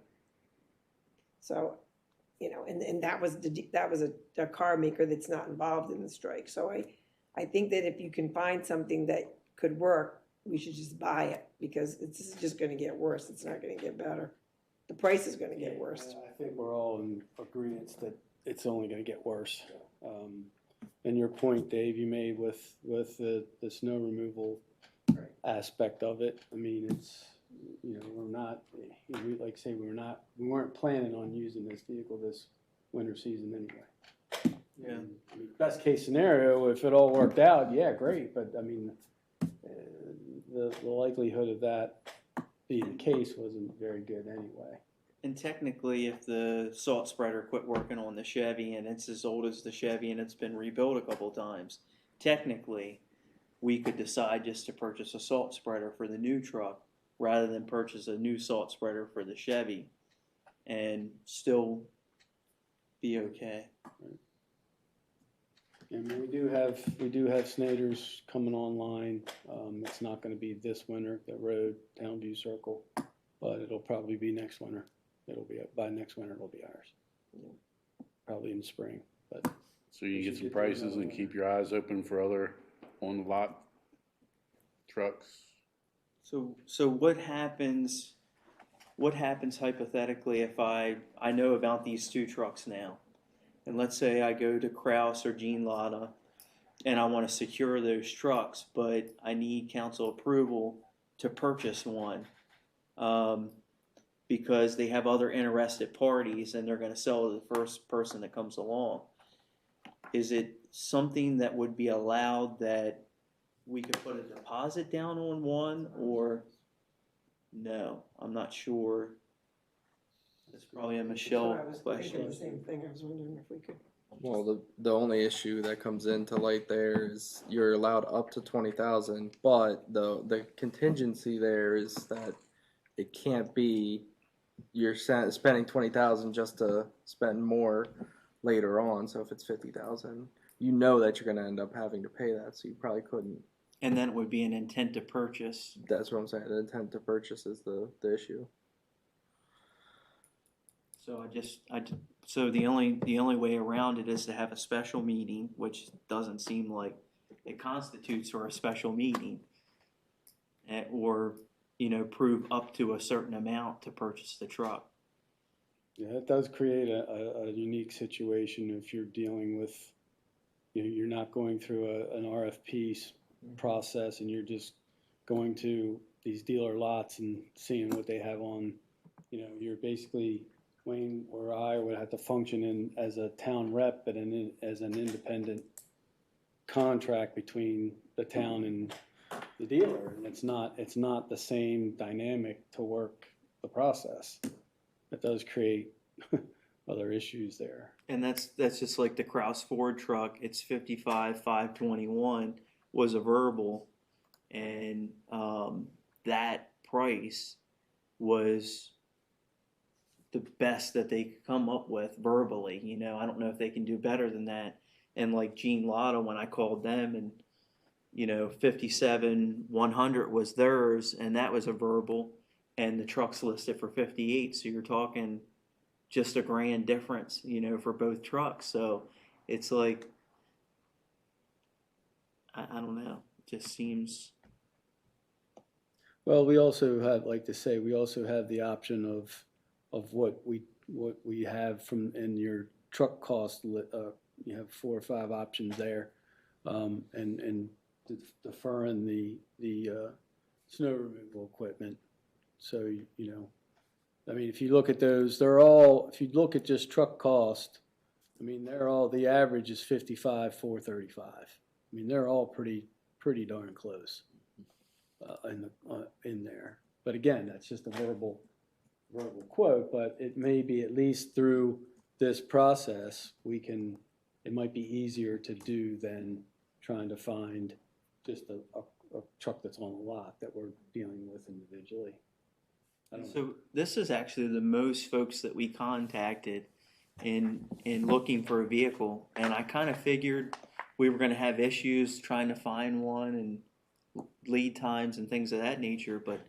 So, you know, and that was a car maker that's not involved in the strike. So I think that if you can find something that could work, we should just buy it, because this is just gonna get worse. It's not gonna get better. The price is gonna get worse. I think we're all in agreement that it's only gonna get worse. And your point, Dave, you made with the snow removal aspect of it, I mean, it's, you know, we're not, like I say, we weren't planning on using this vehicle this winter season anyway. Yeah. I mean, best case scenario, if it all worked out, yeah, great, but I mean, the likelihood of that being the case wasn't very good anyway. And technically, if the salt spreader quit working on the Chevy and it's as old as the Chevy and it's been rebuilt a couple times, technically, we could decide just to purchase a salt spreader for the new truck rather than purchase a new salt spreader for the Chevy and still be okay. I mean, we do have Snyder's coming online. It's not gonna be this winter, the road, Townview Circle, but it'll probably be next winter. By next winter, it'll be ours. Probably in the spring, but. So you can get some prices and keep your eyes open for other on-the-lot trucks. So what happens hypothetically if I know about these two trucks now, and let's say I go to Kraus or Gene Latta and I want to secure those trucks, but I need council approval to purchase one because they have other interested parties and they're going to sell to the first person that comes along. Is it something that would be allowed that we could put a deposit down on one, or no? I'm not sure. That's probably a Michelle I was thinking question. the same thing. I was wondering if we could. Well, the only issue that comes into light there is you're allowed up to 20,000, but the contingency there is that it can't be you're spending 20,000 just to spend more later on. So if it's 50,000, you know that you're going to end up having to pay that, so you probably couldn't. And then it would be an intent to purchase. That's what I'm saying. The intent to purchase is the issue. So so the only way around it is to have a special meeting, which doesn't seem like it constitutes for a special meeting, or prove up to a certain amount to purchase the truck. Yeah, it does create a unique situation if you're dealing with, you're not going through an RFP process and you're just going to these dealer lots and seeing what they have on. You're basically, Wayne or I would have to function as a town rep, but as an independent contract between the town and the dealer, and it's not the same dynamic to work the process. It does create other issues there. And that's just like the Kraus Ford truck. It's 55,521 was a verbal, and that price was the best that they could come up with verbally. I don't know if they can do better than that. And like Gene Latta, when I called them, and 57,100 was theirs, and that was a verbal, and the truck's listed for 58. So you're talking just a grand difference, for both trucks. So it's like, I don't know, it just seems. Well, we also have, like to say, we also have the option of what we have from in your truck cost. You have 4 or 5 options there, and deferring the snow removal equipment. So I mean, if you look at those, if you look at just truck cost, I mean, the average is 55,435. I mean, they're all pretty darn close in there. But again, that's just a verbal quote, but it may be at least through this process, it might be easier to do than trying to find just a truck that's on the lot that we're dealing with individually. So this is actually the most folks that we contacted in looking for a vehicle, and I kind of figured we were going to have issues trying to find one and lead times and things of that nature, but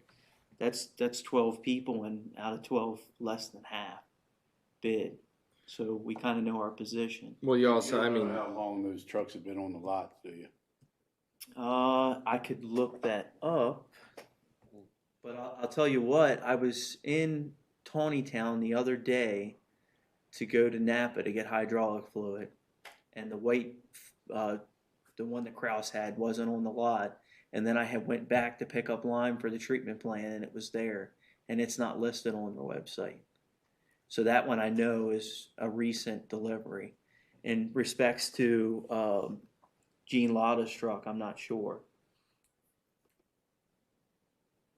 that's 12 people, and out of 12, less than half. bid. So we kind of know our position. Well, you You also, I don't know mean, how long those trucks have been on the lot, do you? I could look that up, but I'll tell you what, I was in Tawnytown the other day to go to Napa to get hydraulic fluid, and the white, the one that Kraus had wasn't on the lot, and then I had went back to pick up lime for the treatment plant, and it was there, and it's not listed on the website. So that one I know is a recent delivery. In respects to Gene Lotta's truck, I'm not sure.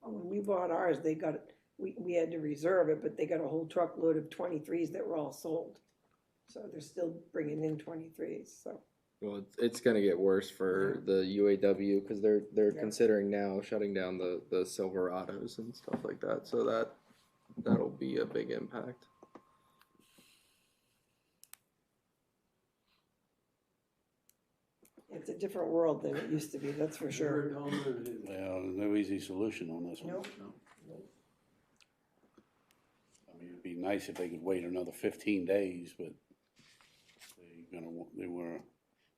When we bought ours, they got, we had to reserve it, but they got a whole truckload of 23s that were all sold. So they're still bringing in 23s, so. well, it's going to get worse for the UAW because they're Yeah. considering now shutting down the Silverados and stuff like that. So that'll be a big impact. It's a different world than it used to be, that's for sure. Well, there's no easy solution on this one. Nope. I mean, it'd be nice if they could wait another 15 days, but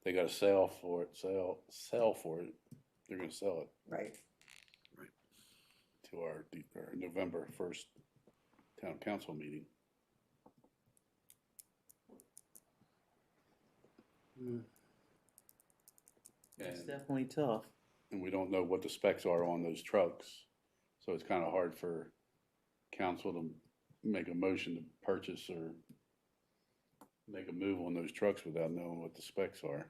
they got to sell for it, sell for it. They're going to sell it Right. to our November 1st town council meeting. It's And, definitely tough. and we don't know what the specs are on those trucks, so it's kind of hard for council to make a motion to purchase or make a move on those trucks without knowing what the specs are.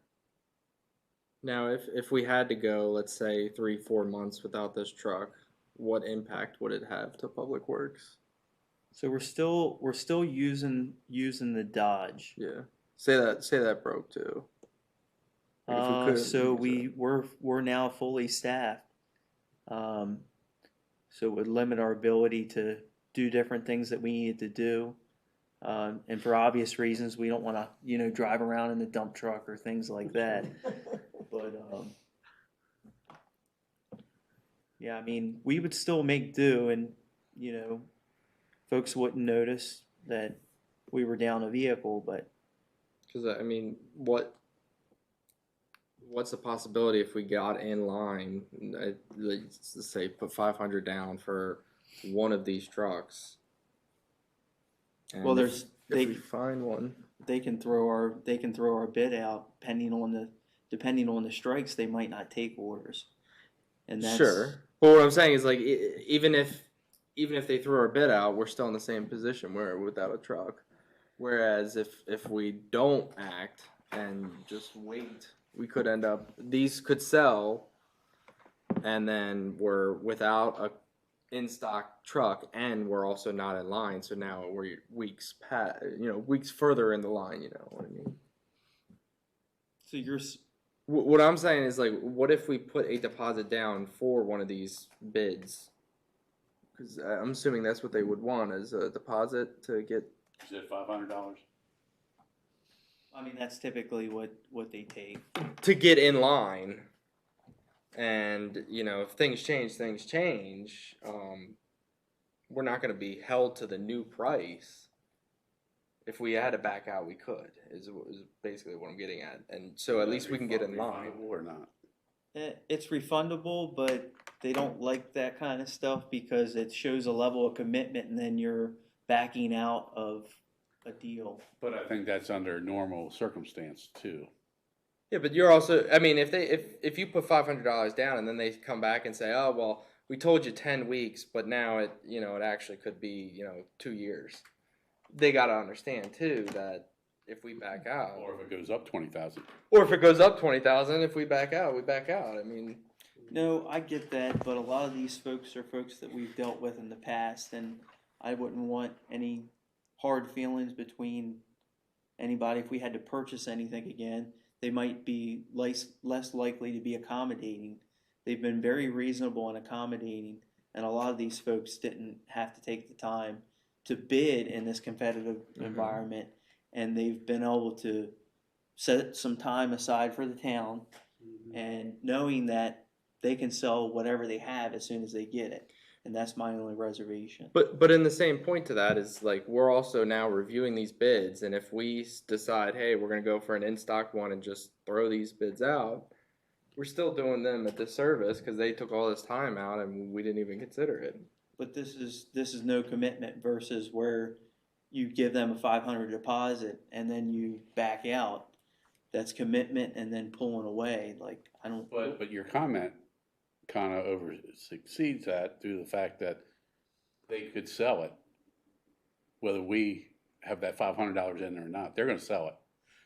Now, if we had to go, let's say 3-4 months without this truck, what impact would it have to Public Works? So we're still using the Dodge. Yeah. Say that broke too. Like if we couldn't So use it. we're now fully staffed. So it would limit our ability to do different things that we needed to do. And for obvious reasons, we don't want to, drive around in the dump truck or things like that. But yeah, I mean, we would still make do, and folks wouldn't notice that we were down a vehicle. But Because I mean, what's the possibility if we got in line? Let's say put 500 down for one of these trucks. And well, if we find one. they can throw our bid out depending on the strikes. They might not take orders, and that's Sure. But what I'm saying is, like, even if they throw our bid out, we're still in the same position. We're without a truck. Whereas if we don't act and just wait, we could end up, these could sell, and then we're without a in stock truck, and we're also not in line. So now we're weeks further in the line. You know what I mean? So you're What I'm saying is, like, what if we put a deposit down for one of these bids? Because I'm assuming that's what they would want, as a deposit to get. Is it $500? I mean, that's typically what they take. To get in line. And, if things change, we're not going to be held to the new price. If we had to back out, we could, is basically what I'm getting at. And so at least we can get in line. Refundable or not? It's refundable, but they don't like that kind of stuff because it shows a level of commitment, and then you're backing out of a deal. But I think that's under normal circumstance too. Yeah, but you're also, I mean, if you put $500 down and then they come back and say, oh, well, we told you 10 weeks, but now it actually could be, 2 years. They got to understand too that if we back out, Or if it goes up 20,000. or if it goes up 20,000, if we back out, we back out. I mean, No, I get that, but a lot of these folks are folks that we've dealt with in the past, and I wouldn't want any hard feelings between anybody. If we had to purchase anything again, they might be less likely to be accommodating. They've been very reasonable and accommodating, and a lot of these folks didn't have to take the time to bid in this competitive environment, and they've been able to set some time aside for the town, and knowing that they can sell whatever they have as soon as they get it. and that's my only reservation. But in the same point to that is like we're also now reviewing these bids, and if we decide, hey, we're gonna go for an in stock one and just throw these bids out, we're still doing them a disservice because they took all this time out and we didn't even consider it. But this is no commitment versus where you give them a 500 deposit and then you back out. That's commitment and then pulling away. Like I don't. But your comment kind of over succeeds that through the fact that they could sell it, whether we have that $500 in there or not. They're going to sell it.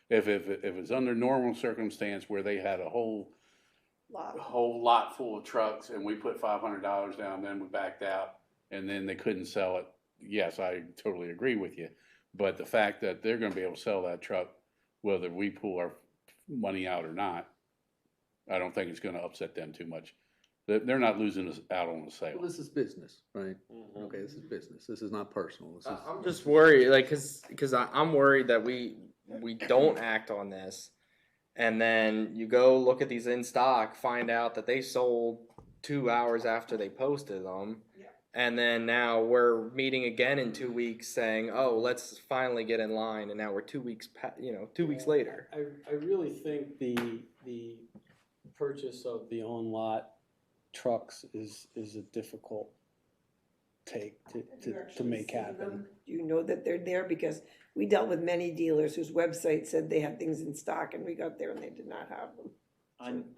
If it's under normal circumstance where they had a whole lot full of trucks and we put $500 down, then we backed out, and then they couldn't sell it. Yes, I totally agree with you. But the fact that they're going to be able to sell that truck, whether we pull our money out or not, I don't think it's going to upset them too much. They're not losing us out on the sale. Well, this is business, right? Okay, this is business. This is not personal. This is, I'm just worried, like, cause I'm worried that we don't act on this, and then you go look at these in stock, find out that they sold 2 hours after they posted them, and then now we're meeting again in 2 weeks saying, oh, let's finally get in line, and now we're 2 weeks, 2 weeks later. I really think the purchase of the on-lot trucks is a difficult take to make happen. Do you know that they're there? Because we dealt with many dealers whose website said they had things in stock and we got there and they did not have them.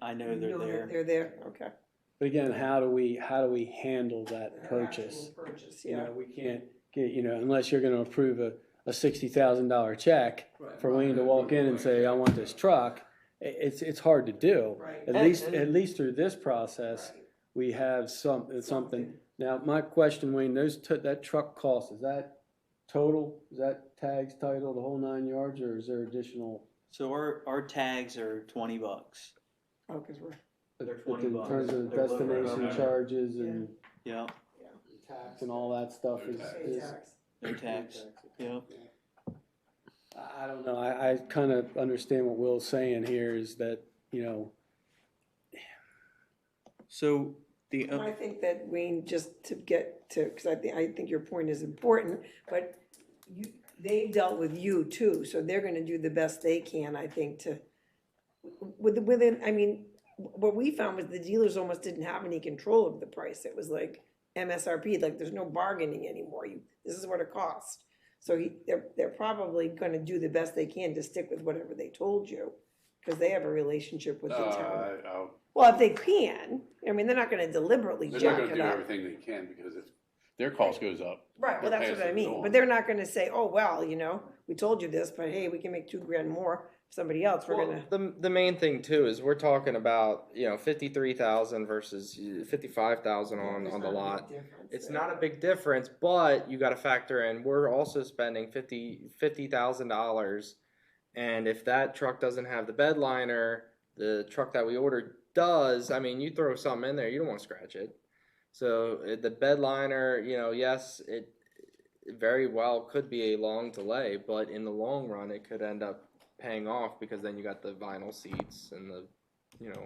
I know You they're know that there. They're there, okay. But again, how do we handle that purchase? Actual purchase, You yeah. know, we can't get, unless you're gonna approve a $60,000 check for Wayne to walk in and say, I want this truck, it's hard to do. Right. At least through this process, we have something. Now, my question, Wayne, that truck cost, is that total? Is that tags, title, the whole 9 yards, or is there additional? So our tags are $20. Oh, because we're, They're But $20. in terms of They're low destination rate. charges and Yeah, tax and all that stuff is. no tax. Yeah. I don't know, I kind of understand what Will's saying here is that, So the I think that Wayne, just to get to, because I think your point is important, but they dealt with you too, so they're gonna do the best they can, I think, to, what we found was the dealers almost didn't have any control of the price. It was like MSRP, like there's no bargaining anymore. This is what it costs. So they're probably gonna do the best they can to stick with whatever they told you, because they have a relationship with the town. Well, if they can, they're not gonna deliberately They're not jack going to it do up. everything they can because if their cost goes up. Right, well, that's what I mean, but they're not gonna say, oh, well, we told you this, but hey, we can make $2,000 more, somebody else, we're gonna. The main thing too is we're talking about 53,000 versus 55,000 on the lot. It's not a big difference, but you got to factor in we're also spending $50,000, and if that truck doesn't have the bed liner, the truck that we ordered does. You throw something in there, you don't want to scratch it. So the bed liner, yes, it very well could be a long delay, but in the long run, it could end up paying off because then you got the vinyl seats and the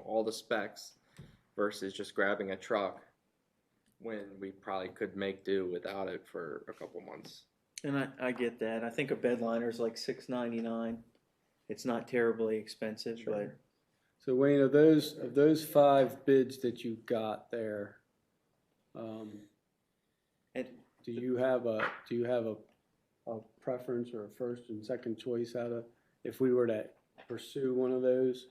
all the specs versus just grabbing a truck when we probably could make do without it for a couple months. And I get that. I think a bed liner is like $6.99. It's not terribly expensive, but So Wayne, of those 5 bids that you got there, and do you have a preference or a first and second choice out of, if we were to pursue one of those?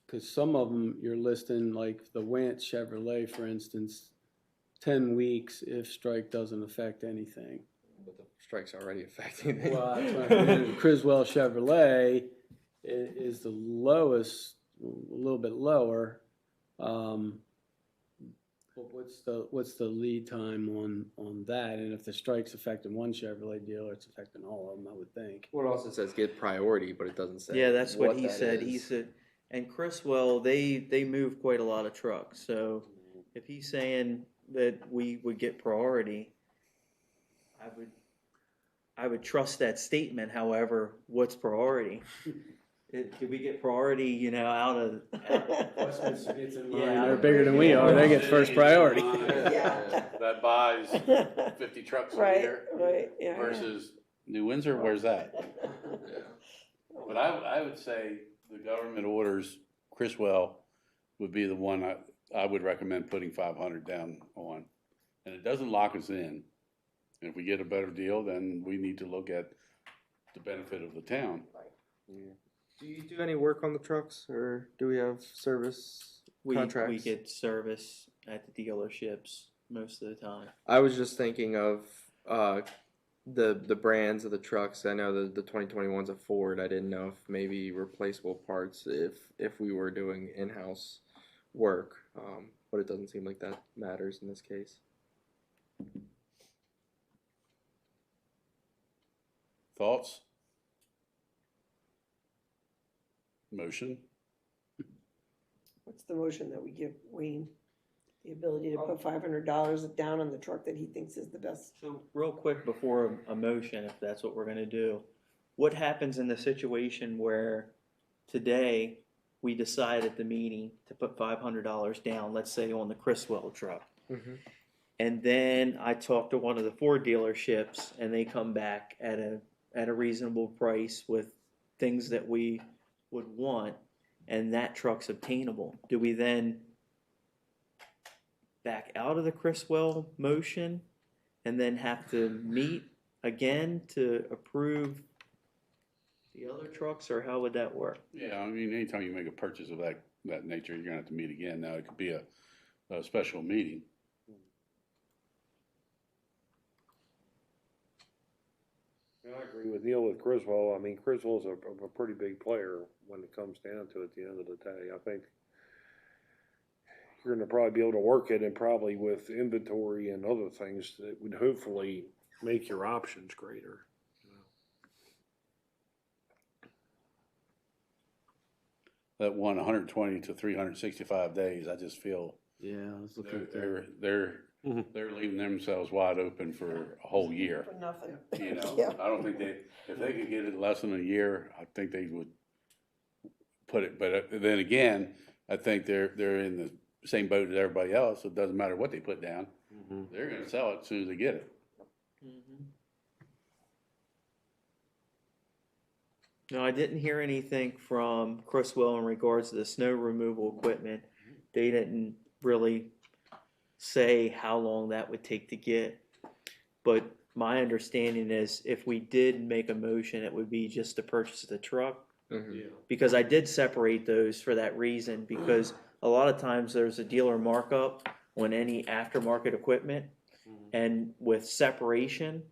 Because some of them you're listing, like the Wentz Chevrolet, for instance, 10 weeks if strike doesn't affect anything. But the strike's already affecting it. Well, that's what I mean. Criswell Chevrolet is the lowest, a little bit lower. But what's the lead time on that? And if the strike's affecting one Chevrolet dealer, it's affecting all of them, I would think. Well, it also says get priority, but it doesn't say. yeah, that's what he that said. is. He said, and Criswell, they move quite a lot of trucks. So if he's saying that we would get priority, I would trust that statement. However, what's priority? Did we get priority, you know, out of? Westminster gets in line, Yeah. they're bigger than we are, they get first priority. Yeah. That buys 50 trucks a Right, year right, yeah. versus New Windsor, where's that? But I would say the government orders, Criswell would be the one I would recommend putting 500 down on. And it doesn't lock us in. And if we get a better deal, then we need to look at the benefit of the town. Yeah. Do you do any work on the trucks, or do we have service contracts? We get service at the dealerships most of the time. I was just thinking of the brands of the trucks. I know the 2021's a Ford. I didn't know if maybe replaceable parts if we were doing in-house work, but it doesn't seem like that matters in this case. Thoughts? Motion? What's the motion that we give Wayne? The ability to put $500 down on the truck that he thinks is the best. So real quick before a motion, if that's what we're gonna do, what happens in the situation where today we decide at the meeting to put $500 down, let's say on the Criswell truck? Mm-hmm. And then I talk to one of the Ford dealerships and they come back at a reasonable price with things that we would want, and that truck's obtainable. Do we then back out of the Criswell motion and then have to meet again to approve the other trucks, or how would that work? Yeah, I mean, anytime you make a purchase of that nature, you're gonna have to meet again. Now, it could be a special meeting. I agree with Neil with Criswell. I mean, Criswell's a pretty big player when it comes down to it at the end of the day. I think you're going to probably be able to work it, and probably with inventory and other things that would hopefully make your options greater. That 120 to 365 days, I just feel Yeah, I was looking at that. they're leaving themselves wide open for a whole year. For nothing. You know, Yeah. I don't think if they could get it less than a year, I think they would put it. But then again, I think they're in the same boat as everybody else. So it doesn't matter what they put down; they're going to sell it as soon as they get it. No, I didn't hear anything from Criswell in regards to the snow removal equipment. They didn't really say how long that would take to get. But my understanding is if we did make a motion, it would be just to purchase the truck. Mm-hmm. Because I did separate those for that reason, because a lot of times there's a dealer markup on any aftermarket equipment. And with separation,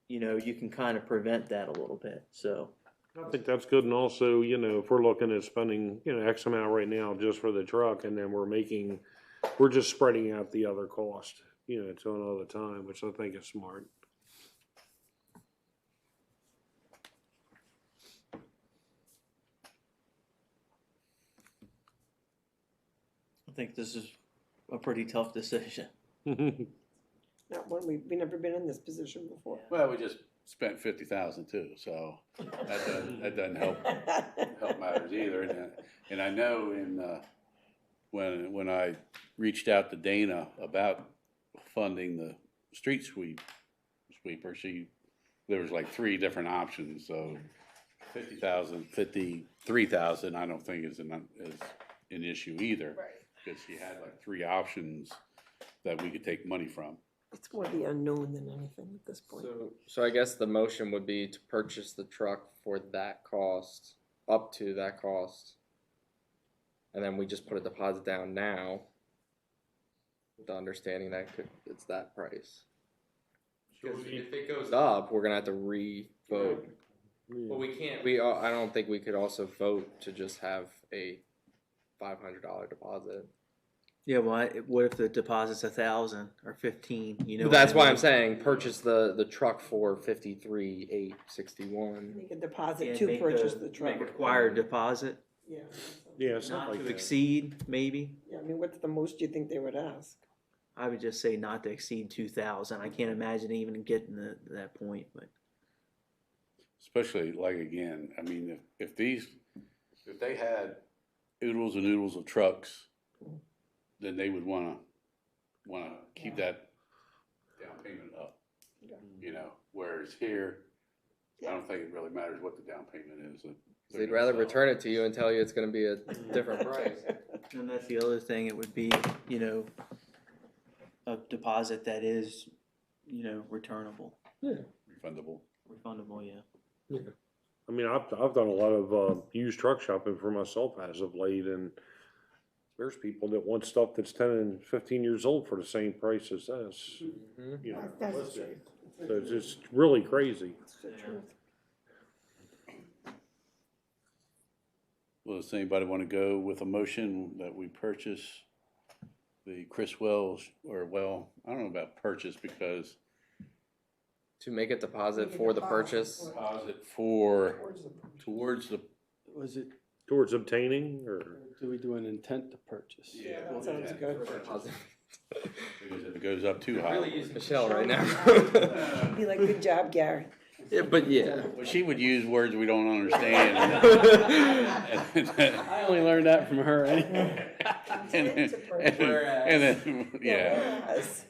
you know, you can kind of prevent that a little bit, so. I think that's good, and also, you know, if we're looking at spending, you know, X amount right now just for the truck, and then we're just spreading out the other cost, you know, to another time, which I think is smart. I think this is a pretty tough decision. Not one, we've never been in this position before. Well, we just spent 50,000 too, so that doesn't help matters either. And I know when I reached out to Dana about funding the street sweeper, there was like 3 different options. So 50,000, 53,000, I don't think is an issue either, Right. because she had like 3 options that we could take money from. It's more the unknown than anything at this point. So I guess the motion would be to purchase the truck for that cost, up to that cost, and then we just put a deposit down now, with the understanding that it's that price. Because if it goes up, we're gonna have to re-vote. But we can't. I don't think we could also vote to just have a $500 deposit. Yeah, well, what if the deposit's 1,000 or 15? You know, But that's why I'm saying purchase the truck for $53,861. Make a deposit Yeah, to make purchase a- the truck. Make a required deposit, Yeah. Yeah, not something like to that. exceed, maybe. Yeah, I mean, what's the most you think they would ask? I would just say not to exceed 2,000. I can't imagine even getting to that point, but especially like again, I mean, if they had oodles and oodles of trucks, then they would wanna keep that down payment up. You know, whereas here, I don't think it really matters what the down payment is. They'd rather return it to you and tell you it's going to be a different price. And that's the other thing, it would be, you know, a deposit that is, you know, returnable, Refundable. refundable, yeah. I mean, I've done a lot of used truck shopping for myself as of late, and there's people that want stuff that's 10 and 15 years old for the same price as this. You know, That's the listed. truth. So it's just really crazy. That's the truth. Well, does anybody want to go with a motion that we purchase the Chris Wells, or well, I don't know about purchase because To make a deposit Make a for the deposit purchase. deposit for, towards the, Was it, Towards obtaining, or do we do an intent to purchase? yeah. That sounds good. Deposit. Because if it goes up too high. Really use Michelle right now. Be like, good job, Gary. Yeah, but yeah. Well, she would use words we don't understand. I only learned that from her anyway. Intent to purchase. And then, yeah, Yes.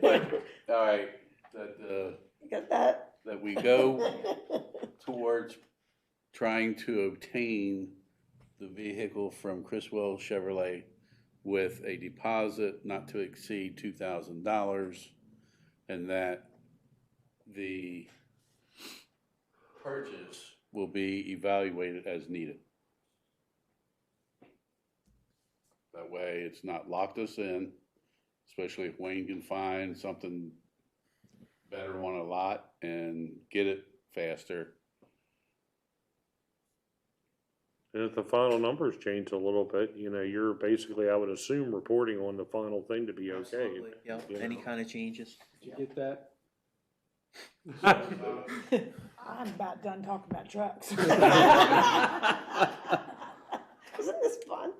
all right, that, You got that? that we go towards trying to obtain the vehicle from Chriswell Chevrolet with a deposit not to exceed $2,000, and that the purchase will be evaluated as needed. That way, it's not locked us in, especially if Wayne can find something better on a lot and get it faster. and if the final numbers change a little bit, you know, you're basically, I would assume, reporting on the final thing to be okay. Absolutely, yeah, You any know. kind of changes. Did you get that? I'm about done talking about trucks. Isn't this fun?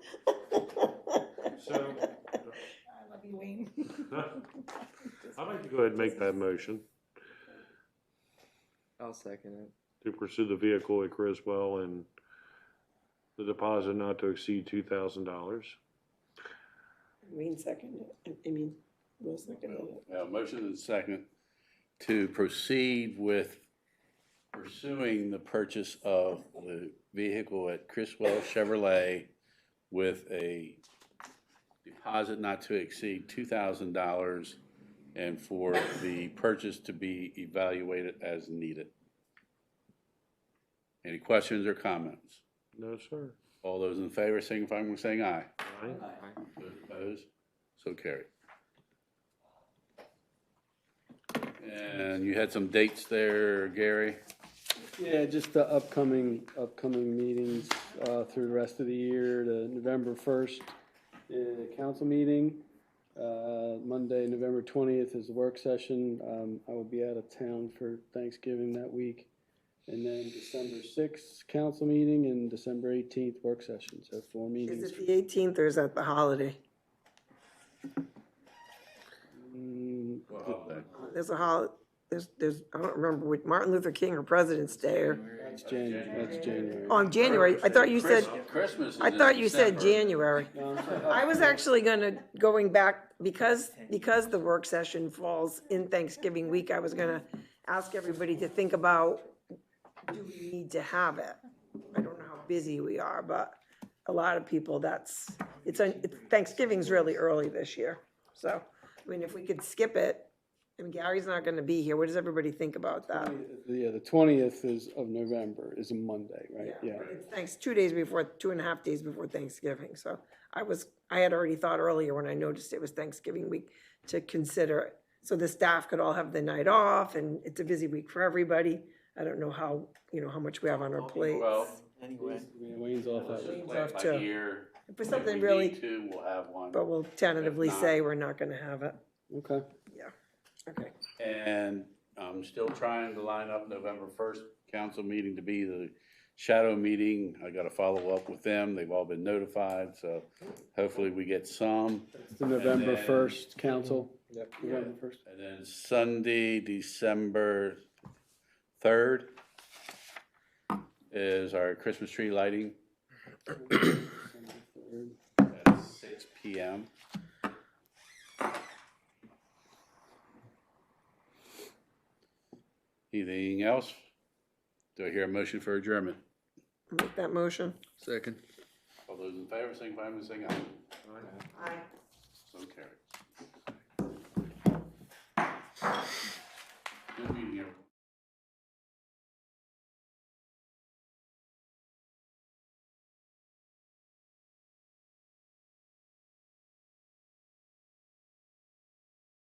So, I love you, Wayne. I'd like to go ahead and make that motion I'll second it. to pursue the vehicle at Criswell and the deposit not to exceed $2,000. Wayne seconded it. I mean, Will seconded it. Now, motion and second to proceed with pursuing the purchase of the vehicle at Chriswell Chevrolet with a deposit not to exceed $2,000 and for the purchase to be evaluated as needed. Any questions or comments? No, sir. All those in favor, signify by saying aye. Aye. Those opposed, so carried. And you had some dates there, Gary? Yeah, just the upcoming meetings, through the rest of the year, the November 1st, council meeting. Monday, November 20th is the work session. I will be out of town for Thanksgiving that week. And then December 6th, council meeting, and December 18th, work session, so 4 meetings. Is it the 18th or is that the holiday? There's a there's, I don't remember which, Martin Luther King or President's Day or, That's January. oh, in January. I thought you said, Christmas is I in thought you said December. January. I was actually going back, because the work session falls in Thanksgiving week, I was gonna ask everybody to think about, do we need to have it? I don't know how busy we are, but a lot of people, Thanksgiving's really early this year. So, I mean, if we could skip it, and Gary's not gonna be here, what does everybody think about that? Yeah, the 20th of November is a Monday, right? Yeah. It's 2.5 days before Thanksgiving, so I had already thought earlier when I noticed it was Thanksgiving week to consider it. So the staff could all have the night off, and it's a busy week for everybody. I don't know how much we have on our plates. Well, Anyway, Yeah, Wayne's off that let's week. just play it by too. ear. If it's If something we really, need to, we'll have one. but we'll tentatively If not- say we're not gonna have it. Okay. Okay. And I'm still trying to line up November 1st council meeting to be the shadow meeting. I gotta follow up with them. They've all been notified, so hopefully we get some. It's the November then- 1st council. Yep. November 1st. And then Sunday, December 3rd, is our Christmas tree lighting December 3rd. at 6 p.m. Anything else? Do I hear a motion for adjournment? Make that motion. Second. All those in favor, signify by saying aye. Aye. So carried.